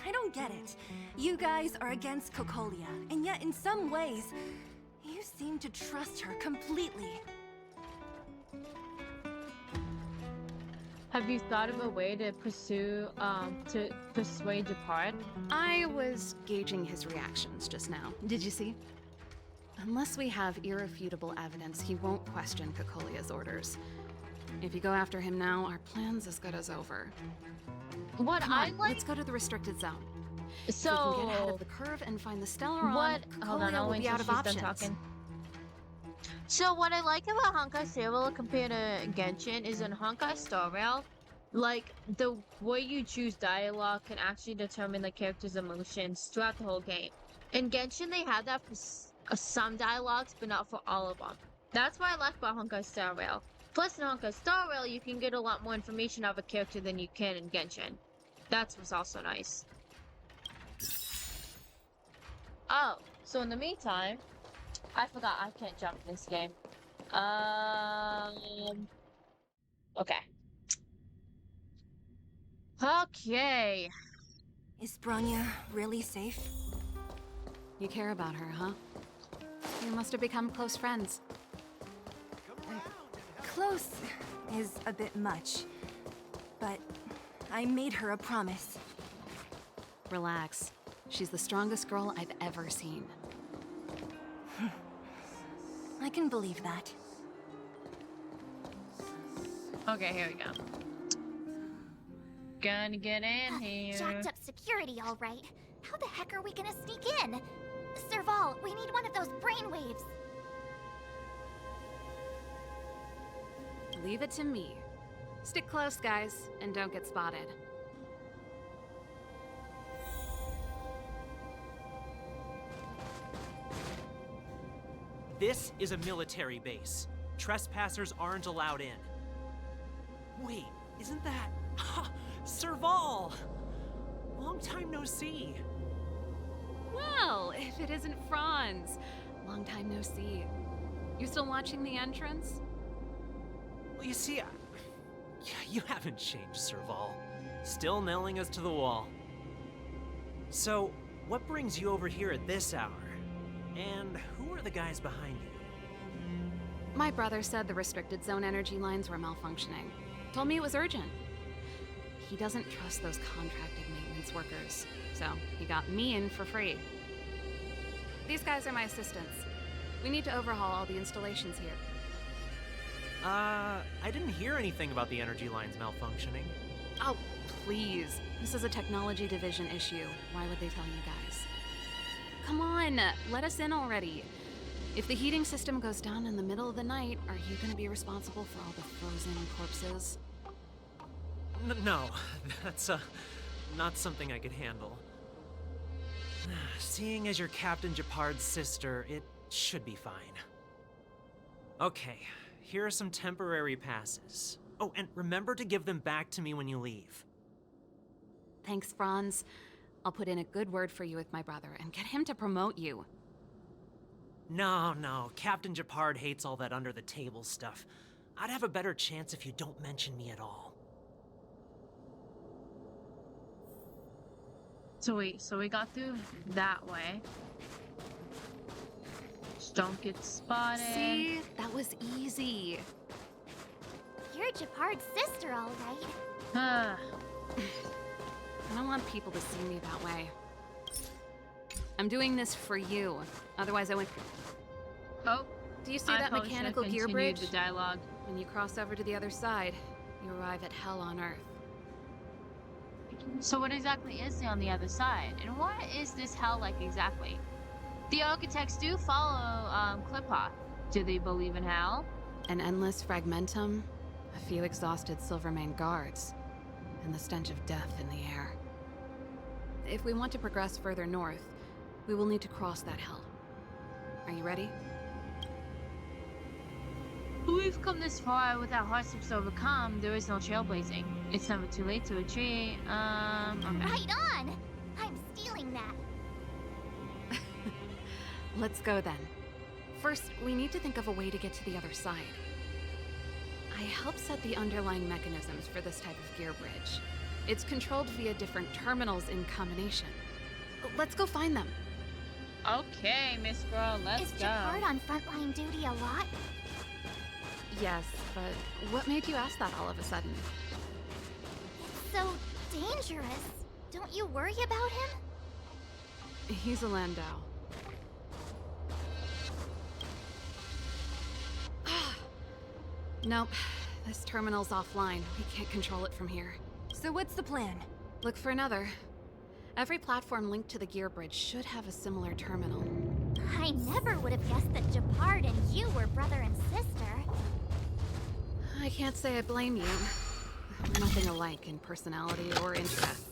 I don't get it. You guys are against Kokolia, and yet in some ways, you seem to trust her completely. Have you thought of a way to to persuade Depart? I was gauging his reactions just now. Did you see? Unless we have irrefutable evidence, he won't question Kokolia's orders. If you go after him now, our plan's as good as over. What Come I on, like. let's go to the restricted zone. So if we can get ahead of the curve and find the Stellaron, what? Hold on, Kokolia I'll will wait be till out of she's options. done talking. So what I like about Honkai Star Rail compared to Genshin is in Honkai Star Rail, like the way you choose dialogue can actually determine the character's emotions throughout the whole game. In Genshin, they have that for some dialogues, but not for all of them. That's what I like about Honkai Star Rail. Plus, in Honkai Star Rail, you can get a lot more information of a character than you can in Genshin. That's what's also nice. Oh, so in the meantime, I forgot I can't jump in this game. Okay. Okay. Is Bronya really safe? You care about her, huh? You must have become close friends. Close is a bit much, but I made her a promise. Relax. She's the strongest girl I've ever seen. I can believe that. Okay, here we go. Gonna get in here. Jacked up security, all right. How the heck are we gonna sneak in? Serval, we need one of those brainwaves. Leave it to me. Stick close, guys, and don't get spotted. This is a military base. Trespassers aren't allowed in. Wait, isn't that... Serval! Long time no see. Well, if it isn't Franz. Long time no see. You still watching the entrance? Well, you see, you haven't changed, Serval. Still nailing us to the wall. So, what brings you over here at this hour? And who are the guys behind you? My brother said the restricted zone energy lines were malfunctioning. Told me it was urgent. He doesn't trust those contracted maintenance workers, so he got me in for free. These guys are my assistants. We need to overhaul all the installations here. I didn't hear anything about the energy lines malfunctioning. Oh, please. This is a technology division issue. Why would they tell you guys? Come on, let us in already. If the heating system goes down in the middle of the night, are you gonna be responsible for all the frozen corpses? No, that's, not something I could handle. Seeing as you're Captain Japard's sister, it should be fine. Okay, here are some temporary passes. Oh, and remember to give them back to me when you leave. Thanks, Franz. I'll put in a good word for you with my brother and get him to promote you. No, Captain Japard hates all that under-the-table stuff. I'd have a better chance if you don't mention me at all. So we got through that way. Just don't get spotted. See? That was easy. You're Japard's sister, all right. Ah. I don't want people to see me that way. I'm doing this for you. Otherwise I wouldn't... Oh. Do you see that mechanical gear bridge? The dialogue. When you cross over to the other side, you arrive at hell on Earth. So what exactly is on the other side? And what is this hell like exactly? The architects do follow Clippa. Do they believe in hell? An endless fragmentum, a few exhausted Silvermane guards, and the stench of death in the air. If we want to progress further north, we will need to cross that hell. Are you ready? We've come this far without hardships to overcome. There is no trailblazing. It's never too late to retreat. Okay. Right on! I'm stealing that. Let's go then. First, we need to think of a way to get to the other side. I helped set the underlying mechanisms for this type of gear bridge. It's controlled via different terminals in combination. Let's go find them. Okay, Miss Girl, let's go. Is Japard on frontline duty a lot? Yes, but what made you ask that all of a sudden? It's so dangerous. Don't you worry about him? He's a Landau. Nope, this terminal's offline. We can't control it from here. So what's the plan? Look for another. Every platform linked to the gear bridge should have a similar terminal. I never would have guessed that Japard and you were brother and sister. I can't say I blame you. We're nothing alike in personality or interests.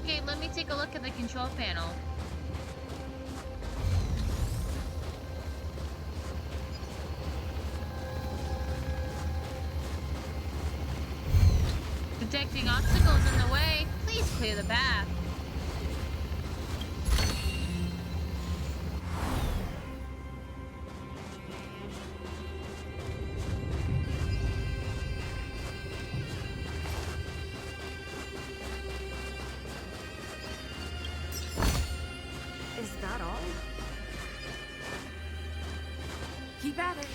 Okay, let me take a look at the control panel. Detecting obstacles in the way. Please clear the path. Is that all? Keep at it.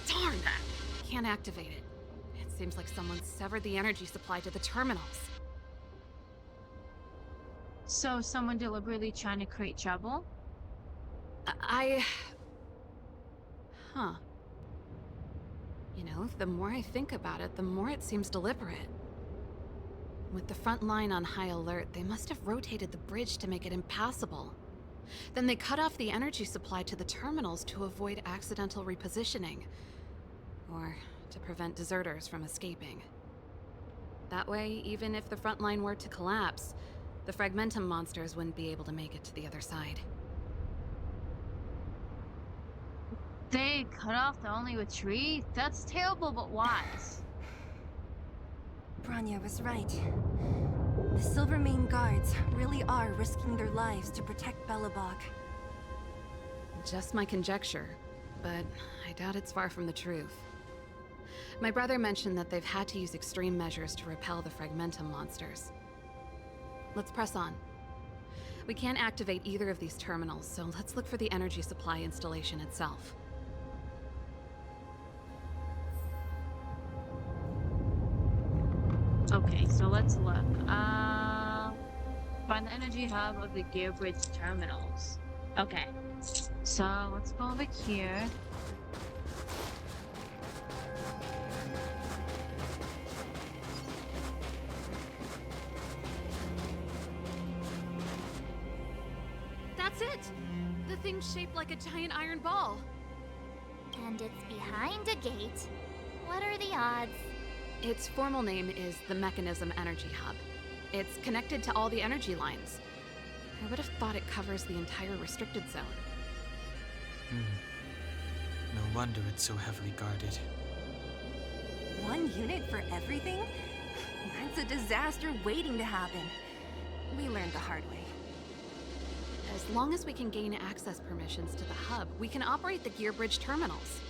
Darn that! Can't activate it. It seems like someone severed the energy supply to the terminals. So someone deliberately trying to create trouble? Huh. You know, the more I think about it, the more it seems deliberate. With the front line on high alert, they must have rotated the bridge to make it impassable. Then they cut off the energy supply to the terminals to avoid accidental repositioning. Or to prevent deserters from escaping. That way, even if the front line were to collapse, the Fragmentum monsters wouldn't be able to make it to the other side. They cut off the only retreat? That's terrible, but wise. Bronya was right. The Silvermane guards really are risking their lives to protect Belobog. Just my conjecture, but I doubt it's far from the truth. My brother mentioned that they've had to use extreme measures to repel the Fragmentum monsters. Let's press on. We can't activate either of these terminals, so let's look for the energy supply installation itself. Okay, so let's look. Find the energy hub of the gear bridge terminals. Okay, so let's go over here. That's it! The thing's shaped like a giant iron ball. And it's behind a gate. What are the odds? Its formal name is the Mechanism Energy Hub. It's connected to all the energy lines. I would have thought it covers the entire restricted zone. No wonder it's so heavily guarded. One unit for everything? That's a disaster waiting to happen. We learned the hard way. As long as we can gain access permissions to the hub, we can operate the gear bridge terminals.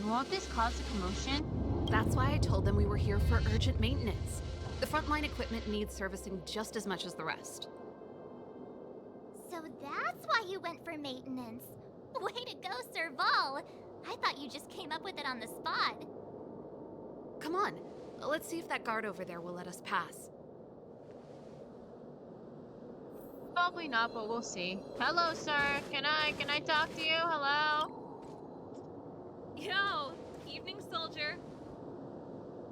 Won't this cause a commotion? That's why I told them we were here for urgent maintenance. The frontline equipment needs servicing just as much as the rest. So that's why you went for maintenance. Way to go, Serval! I thought you just came up with it on the spot. Come on, let's see if that guard over there will let us pass. Probably not, but we'll see. Hello, sir. Can I talk to you? Hello? Yo, evening, soldier.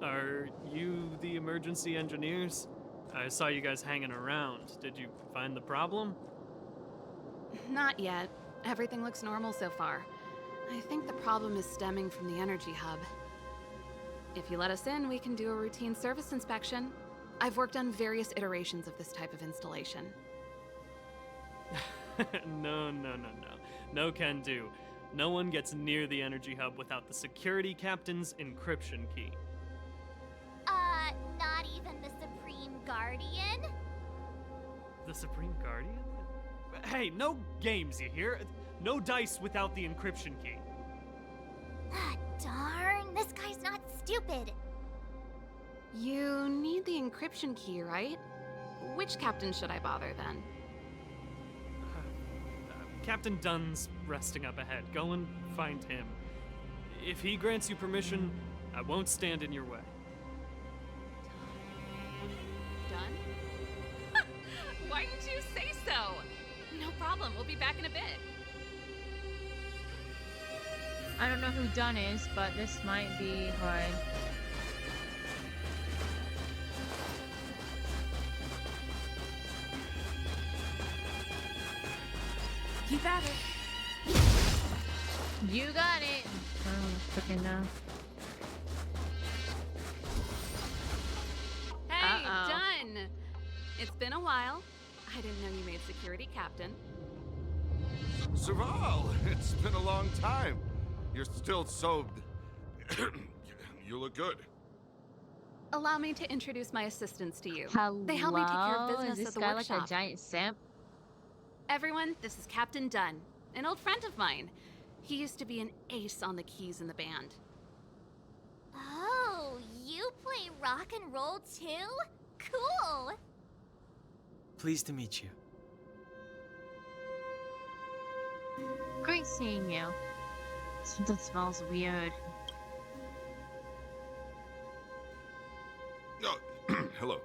Are you the emergency engineers? I saw you guys hanging around. Did you find the problem? Not yet. Everything looks normal so far. I think the problem is stemming from the energy hub. If you let us in, we can do a routine service inspection. I've worked on various iterations of this type of installation. No. No can do. No one gets near the energy hub without the security captain's encryption key. Not even the Supreme Guardian? The Supreme Guardian? Hey, no games, you hear? No dice without the encryption key. Ah, darn, this guy's not stupid. You need the encryption key, right? Which captain should I bother then? Captain Dunn's resting up ahead. Go and find him. If he grants you permission, I won't stand in your way. Dunn? Why didn't you say so? No problem, we'll be back in a bit. I don't know who Dunn is, but this might be hard. Keep at it. You got it. I don't freaking know. Hey, done! It's been a while. I didn't know you made security captain. Serval, it's been a long time. You're still so... You look good. Allow me to introduce my assistants to you. Hello? They help me take care of Is business this at the guy workshop. like a giant simp? Everyone, this is Captain Dunn, an old friend of mine. He used to be an ace on the keys in the band. Oh, you play rock and roll too? Cool! Pleased to meet you. Great seeing you. Something smells weird. Oh, hello.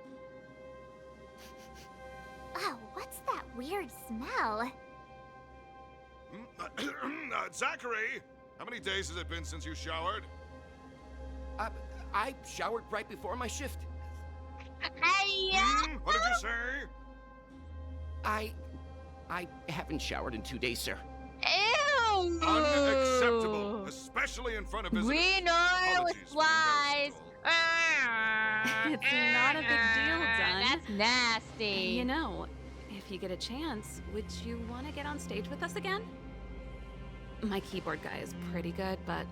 Oh, what's that weird smell? Zachary! How many days has it been since you showered? I showered right before my shift. Hey! What did you say? I haven't showered in 2 days, sir. Ew! Unacceptable, especially in front of visitors. We know it was flies. It's not a big deal, Dunn. That's nasty. You know, if you get a chance, would you want to get on stage with us again? My keyboard guy is pretty good, but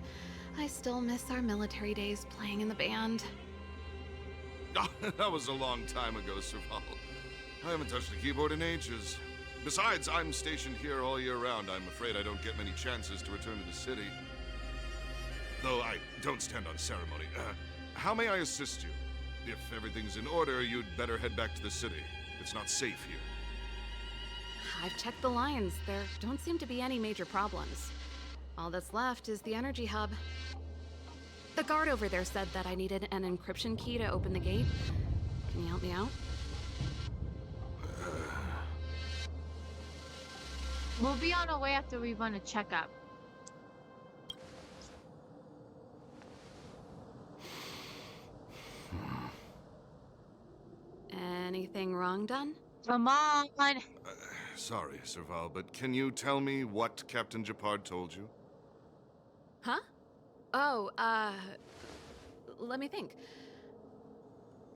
I still miss our military days playing in the band. That was a long time ago, Serval. I haven't touched a keyboard in ages. Besides, I'm stationed here all year round. I'm afraid I don't get many chances to return to the city. Though I don't stand on ceremony. How may I assist you? If everything's in order, you'd better head back to the city. It's not safe here. I've checked the lines. There don't seem to be any major problems. All that's left is the energy hub. The guard over there said that I needed an encryption key to open the gate. Can you help me out? We'll be on our way after we run a checkup. Anything wrong, Dunn? Come on! Sorry, Serval, but can you tell me what Captain Japard told you? Huh? Oh, let me think.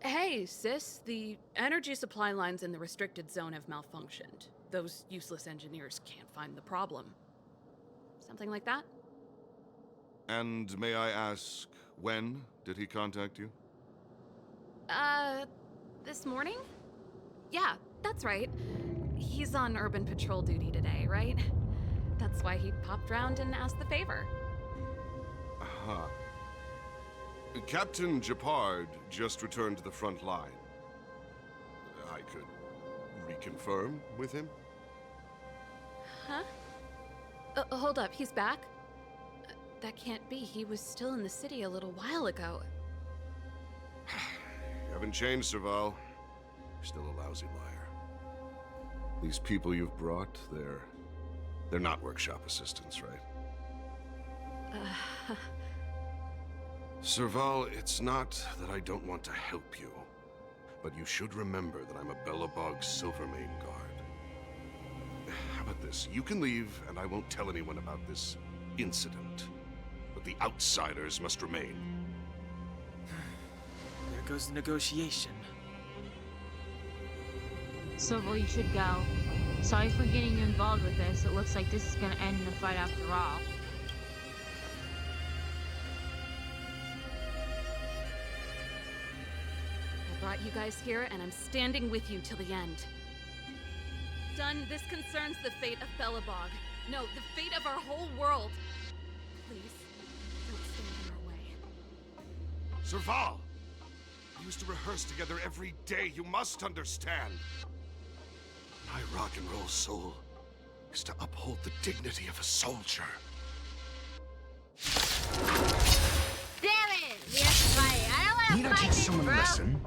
Hey, sis, the energy supply lines in the restricted zone have malfunctioned. Those useless engineers can't find the problem. Something like that? And may I ask, when did he contact you? This morning? Yeah, that's right. He's on urban patrol duty today, right? That's why he popped round and asked the favor. Huh. Captain Japard just returned to the front line. I could reconfirm with him? Huh? Hold up, he's back? That can't be. He was still in the city a little while ago. You haven't changed, Serval. You're still a lousy liar. These people you've brought, they're not workshop assistants, right? Serval, it's not that I don't want to help you, but you should remember that I'm a Belobog Silvermane guard. How about this? You can leave, and I won't tell anyone about this incident. But the outsiders must remain. There goes the negotiation. Silver, you should go. Sorry for getting you involved with this. It looks like this is gonna end in a fight after all. I brought you guys here, and I'm standing with you till the end. Dunn, this concerns the fate of Belobog. No, the fate of our whole world. Please, don't stand in our way. Serval! We used to rehearse together every day. You must understand. My rock and roll soul is to uphold the dignity of a soldier. Damn it! We have to fight. I don't wanna Need I fight teach this, someone bro. a lesson?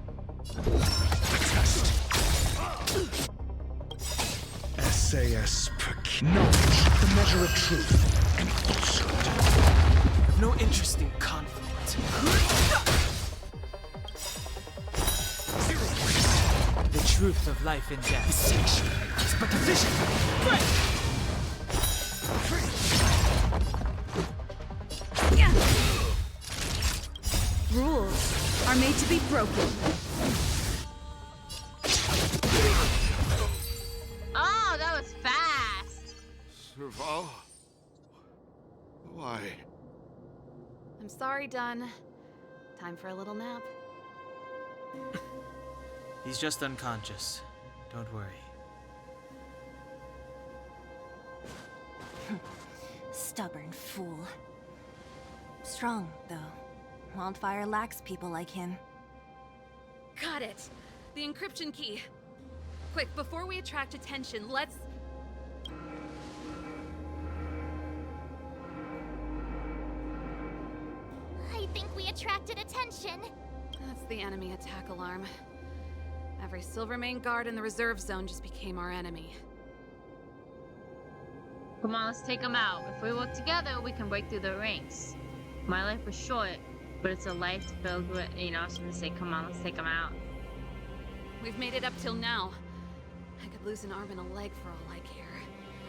The test. SAS per knowledge, the measure of truth and falsehood. I've no interest in conflict. The truth of life and death. Essentially, it's but a vision. Rules are made to be broken. Oh, that was fast. Serval? Why? I'm sorry, Dunn. Time for a little nap. He's just unconscious. Don't worry. Stubborn fool. Strong, though. Wildfire lacks people like him. Got it! The encryption key. Quick, before we attract attention, let's... I think we attracted attention. That's the enemy attack alarm. Every Silvermane guard in the reserve zone just became our enemy. Come on, let's take them out. If we work together, we can break through the ranks. My life was short, but it's a life filled with, so I'm gonna say, come on, let's take them out. We've made it up till now. I could lose an arm and a leg for all I care.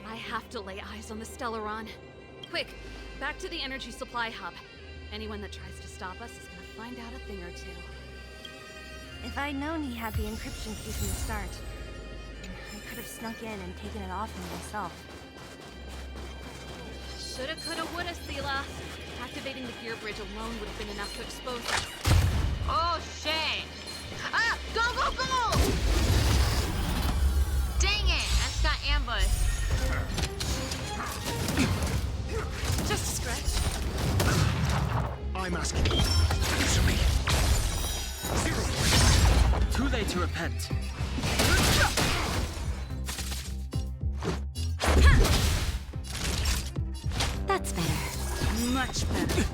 I have to lay eyes on the Stellaron. Quick, back to the energy supply hub. Anyone that tries to stop us is gonna find out a thing or two. If I'd known he had the encryption key from the start, I could have snuck in and taken it off him myself. Shoulda, coulda, woulda, Sela. Activating the gear bridge alone would have been enough to expose us. Oh, shit. Ah, go, go, go! Dang it, I just got ambushed. Just a scratch. I'm asking you. Answer me. 0 points. Too late to repent. That's better. Much better.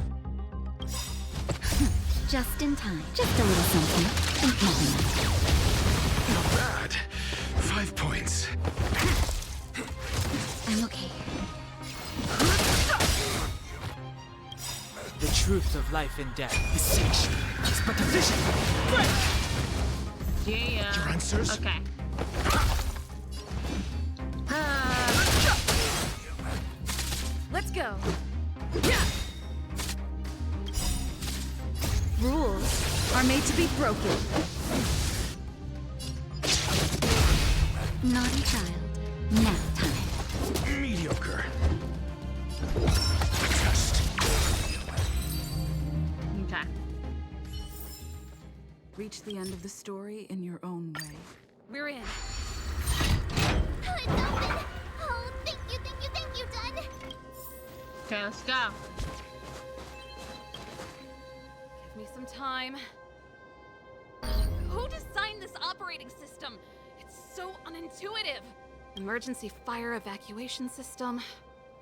Just in time. Just a little something. Think nothing. Not bad. 5 points. I'm okay. The truth of life and death is sanctuary. It's but a vision. Break! Yeah. Your answers? Okay. Let's go. Rules are made to be broken. Naughty child. Nap time. Mediocre. Test. Okay. Reach the end of the story in your own way. We're in. It's open! Oh, thank you, Dunn! Okay, let's go. Give me some time. Who designed this operating system? It's so unintuitive. Emergency fire evacuation system?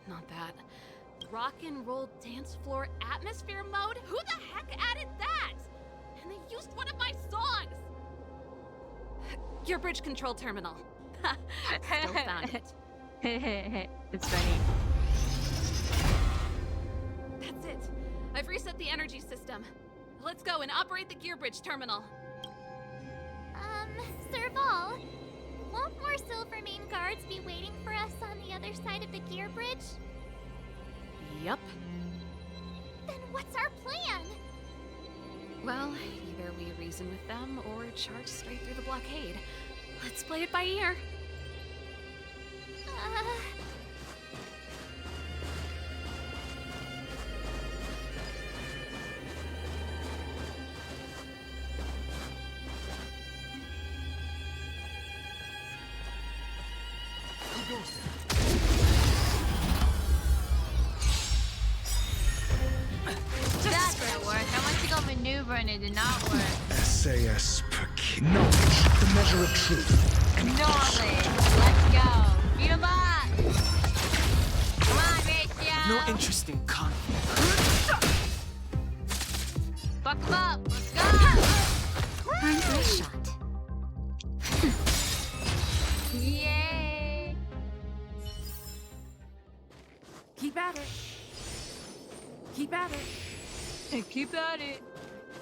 Not that. Rock and roll dance floor atmosphere mode? Who the heck added that? And they used one of my songs! Gear bridge control terminal. Still found it. It's funny. That's it. I've reset the energy system. Let's go and operate the gear bridge terminal. Serval, won't more Silvermane guards be waiting for us on the other side of the gear bridge? Yup. Then what's our plan? Well, either we reason with them or charge straight through the blockade. Let's play it by ear. That didn't work. I went to go maneuver and it did not work. SAS per knowledge, the measure of truth. Knowledge. Let's go. Beat 'em up. Come on, Ratio. No interest in conflict. Fuck 'em up. Let's go. Time for a shot. Yay. Keep at it. Keep at it. And keep at it.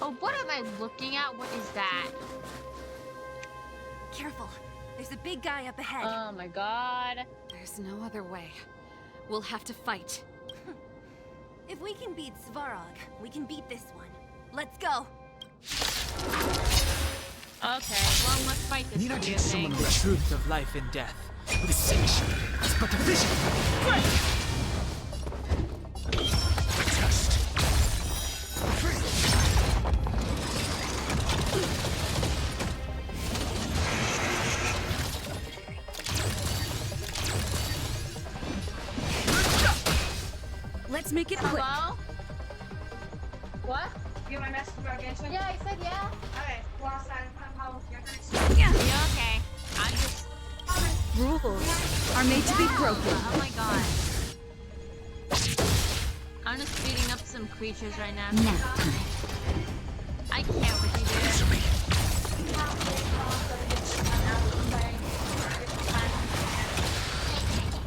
Oh, what am I looking at? What is that? Careful. There's a big guy up ahead. Oh my god. There's no other way. We'll have to fight. If we can beat Svarog, we can beat this one. Let's go. Okay, well, let's fight this. Need I video teach someone thing. the truth of life and death? Distinction is but a vision. Right. Test. Let's make it quick. Hello? What? You want to message about Genshin? Yeah, I said yeah. Okay. Well, Yeah. You okay? I'm just... Rules are made to be broken. Oh my god. I'm just beating up some creatures right now. Nap time. I can't with you, dude.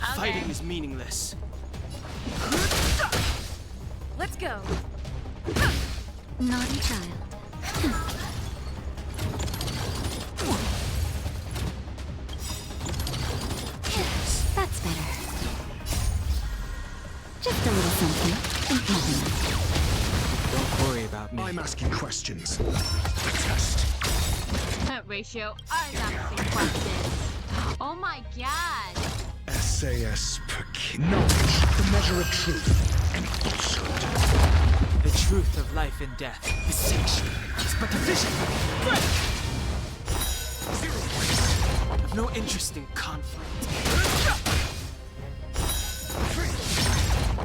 Okay. Fighting is meaningless. Let's go. Naughty child. Yes, that's better. Just a little something. Think nothing. Don't worry about me. I'm asking questions. Test. Ratio, I'm asking questions. Oh my god. SAS per kid. Knowledge, the measure of truth and falsehood. The truth of life and death. Distinction is but a vision. Break! 0 points. I've no interest in conflict.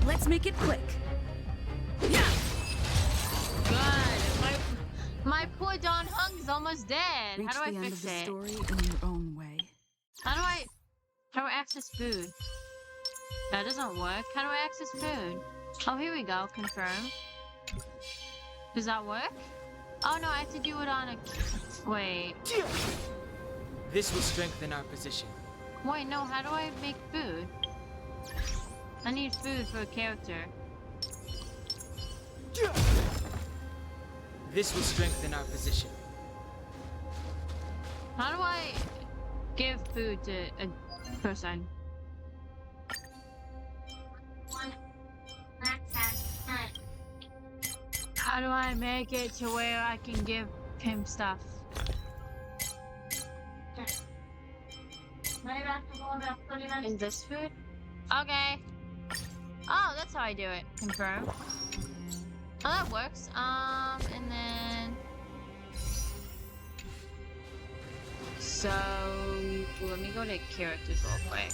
Let's make it quick. Yeah. Good. My poor Don Hung's almost dead. Reach How do the I end fix of the it? story in your own way. How do I access food? That doesn't work. How do I access food? Oh, here we go. Confirm. Does that work? Oh no, I have to do it on a... Wait. This will strengthen our position. Wait, no, how do I make food? I need food for a character. This will strengthen our position. How do I give food to a person? How do I make it to where I can give him stuff? Is this food? Okay. Oh, that's how I do it. Confirm. Oh, that works. And then... So, let me go to characters real quick.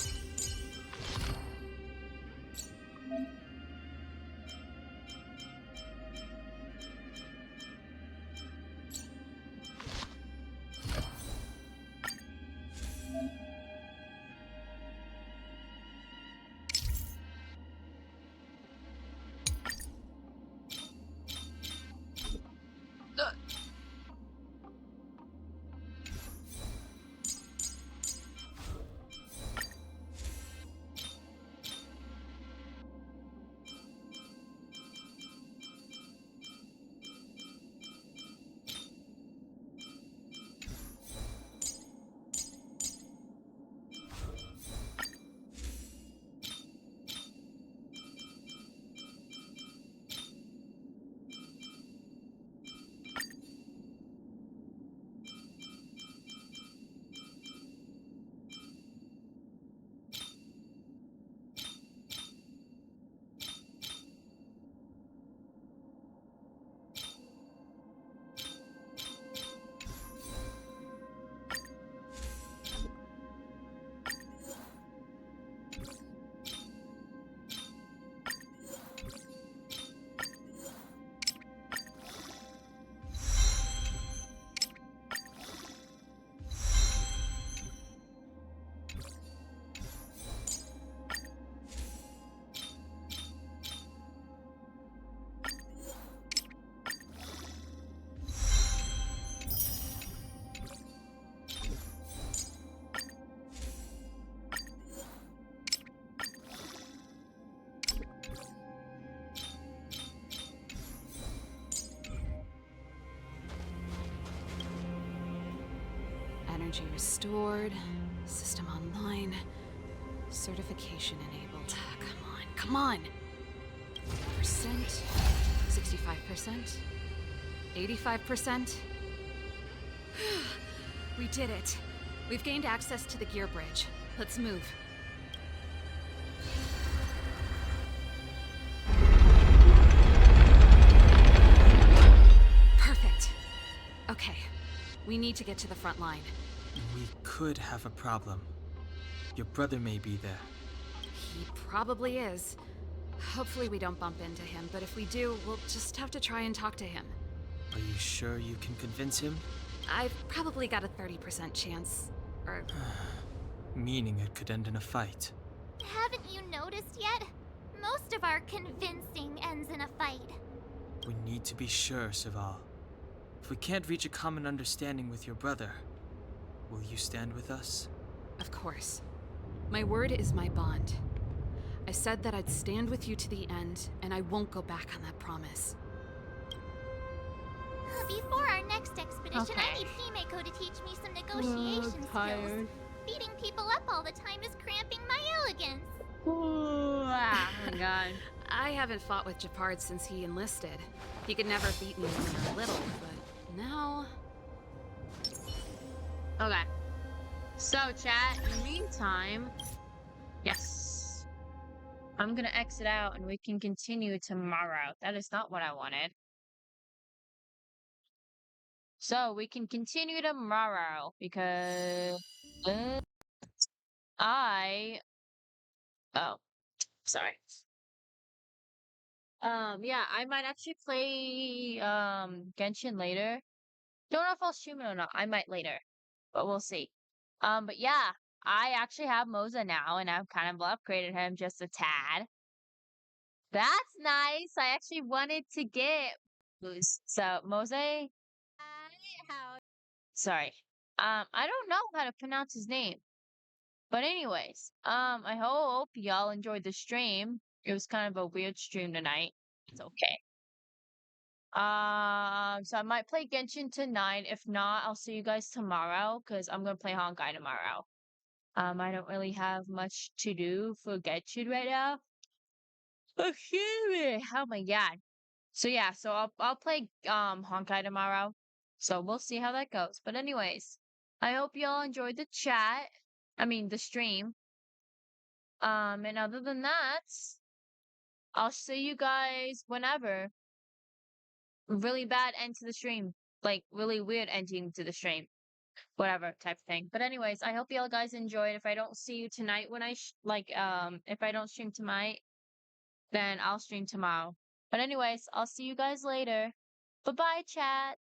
Energy restored. System online. Certification enabled. Come on, come on! 65%. 85%? We did it. We've gained access to the gear bridge. Let's move. Perfect. Okay. We need to get to the front line. We could have a problem. Your brother may be there. He probably is. Hopefully we don't bump into him, but if we do, we'll just have to try and talk to him. Are you sure you can convince him? I've probably got a 30% chance. Or... Meaning it could end in a fight. Haven't you noticed yet? Most of our convincing ends in a fight. We need to be sure, Serval. If we can't reach a common understanding with your brother, will you stand with us? Of course. My word is my bond. I said that I'd stand with you to the end, and I won't go back on that promise. Before our next expedition, I need Himeko to teach me some negotiation skills. Beating people up all the time is cramping my elegance. Oh my god. I haven't fought with Japard since he enlisted. He could never beat me when I was little, but now... Okay. So, chat, in the meantime... Yes. I'm gonna exit out and we can continue tomorrow. That is not what I wanted. So, we can continue tomorrow because... Oh. Sorry. Yeah, I might actually play, Genshin later. Don't know if I'll stream it or not. I might later, but we'll see. But yeah, I actually have Moza now, and I've kind of upgraded him just a tad. That's nice. I actually wanted to get Moose. So, Moza. Sorry. I don't know how to pronounce his name. But anyways, I hope y'all enjoyed the stream. It was kind of a weird stream tonight. It's okay. So I might play Genshin tonight. If not, I'll see you guys tomorrow because I'm gonna play Honkai tomorrow. I don't really have much to do for Genshin right now. Excuse me. Oh my god. So yeah, so I'll play Honkai tomorrow. So we'll see how that goes. But anyways, I hope y'all enjoyed the chat. I mean the stream. And other than that, I'll see you guys whenever. Really bad end to the stream. Like, really weird ending to the stream. Whatever type of thing. But anyways, I hope y'all guys enjoyed. If I don't see you tonight when if I don't stream tonight, then I'll stream tomorrow. But anyways, I'll see you guys later. Bye-bye, chat.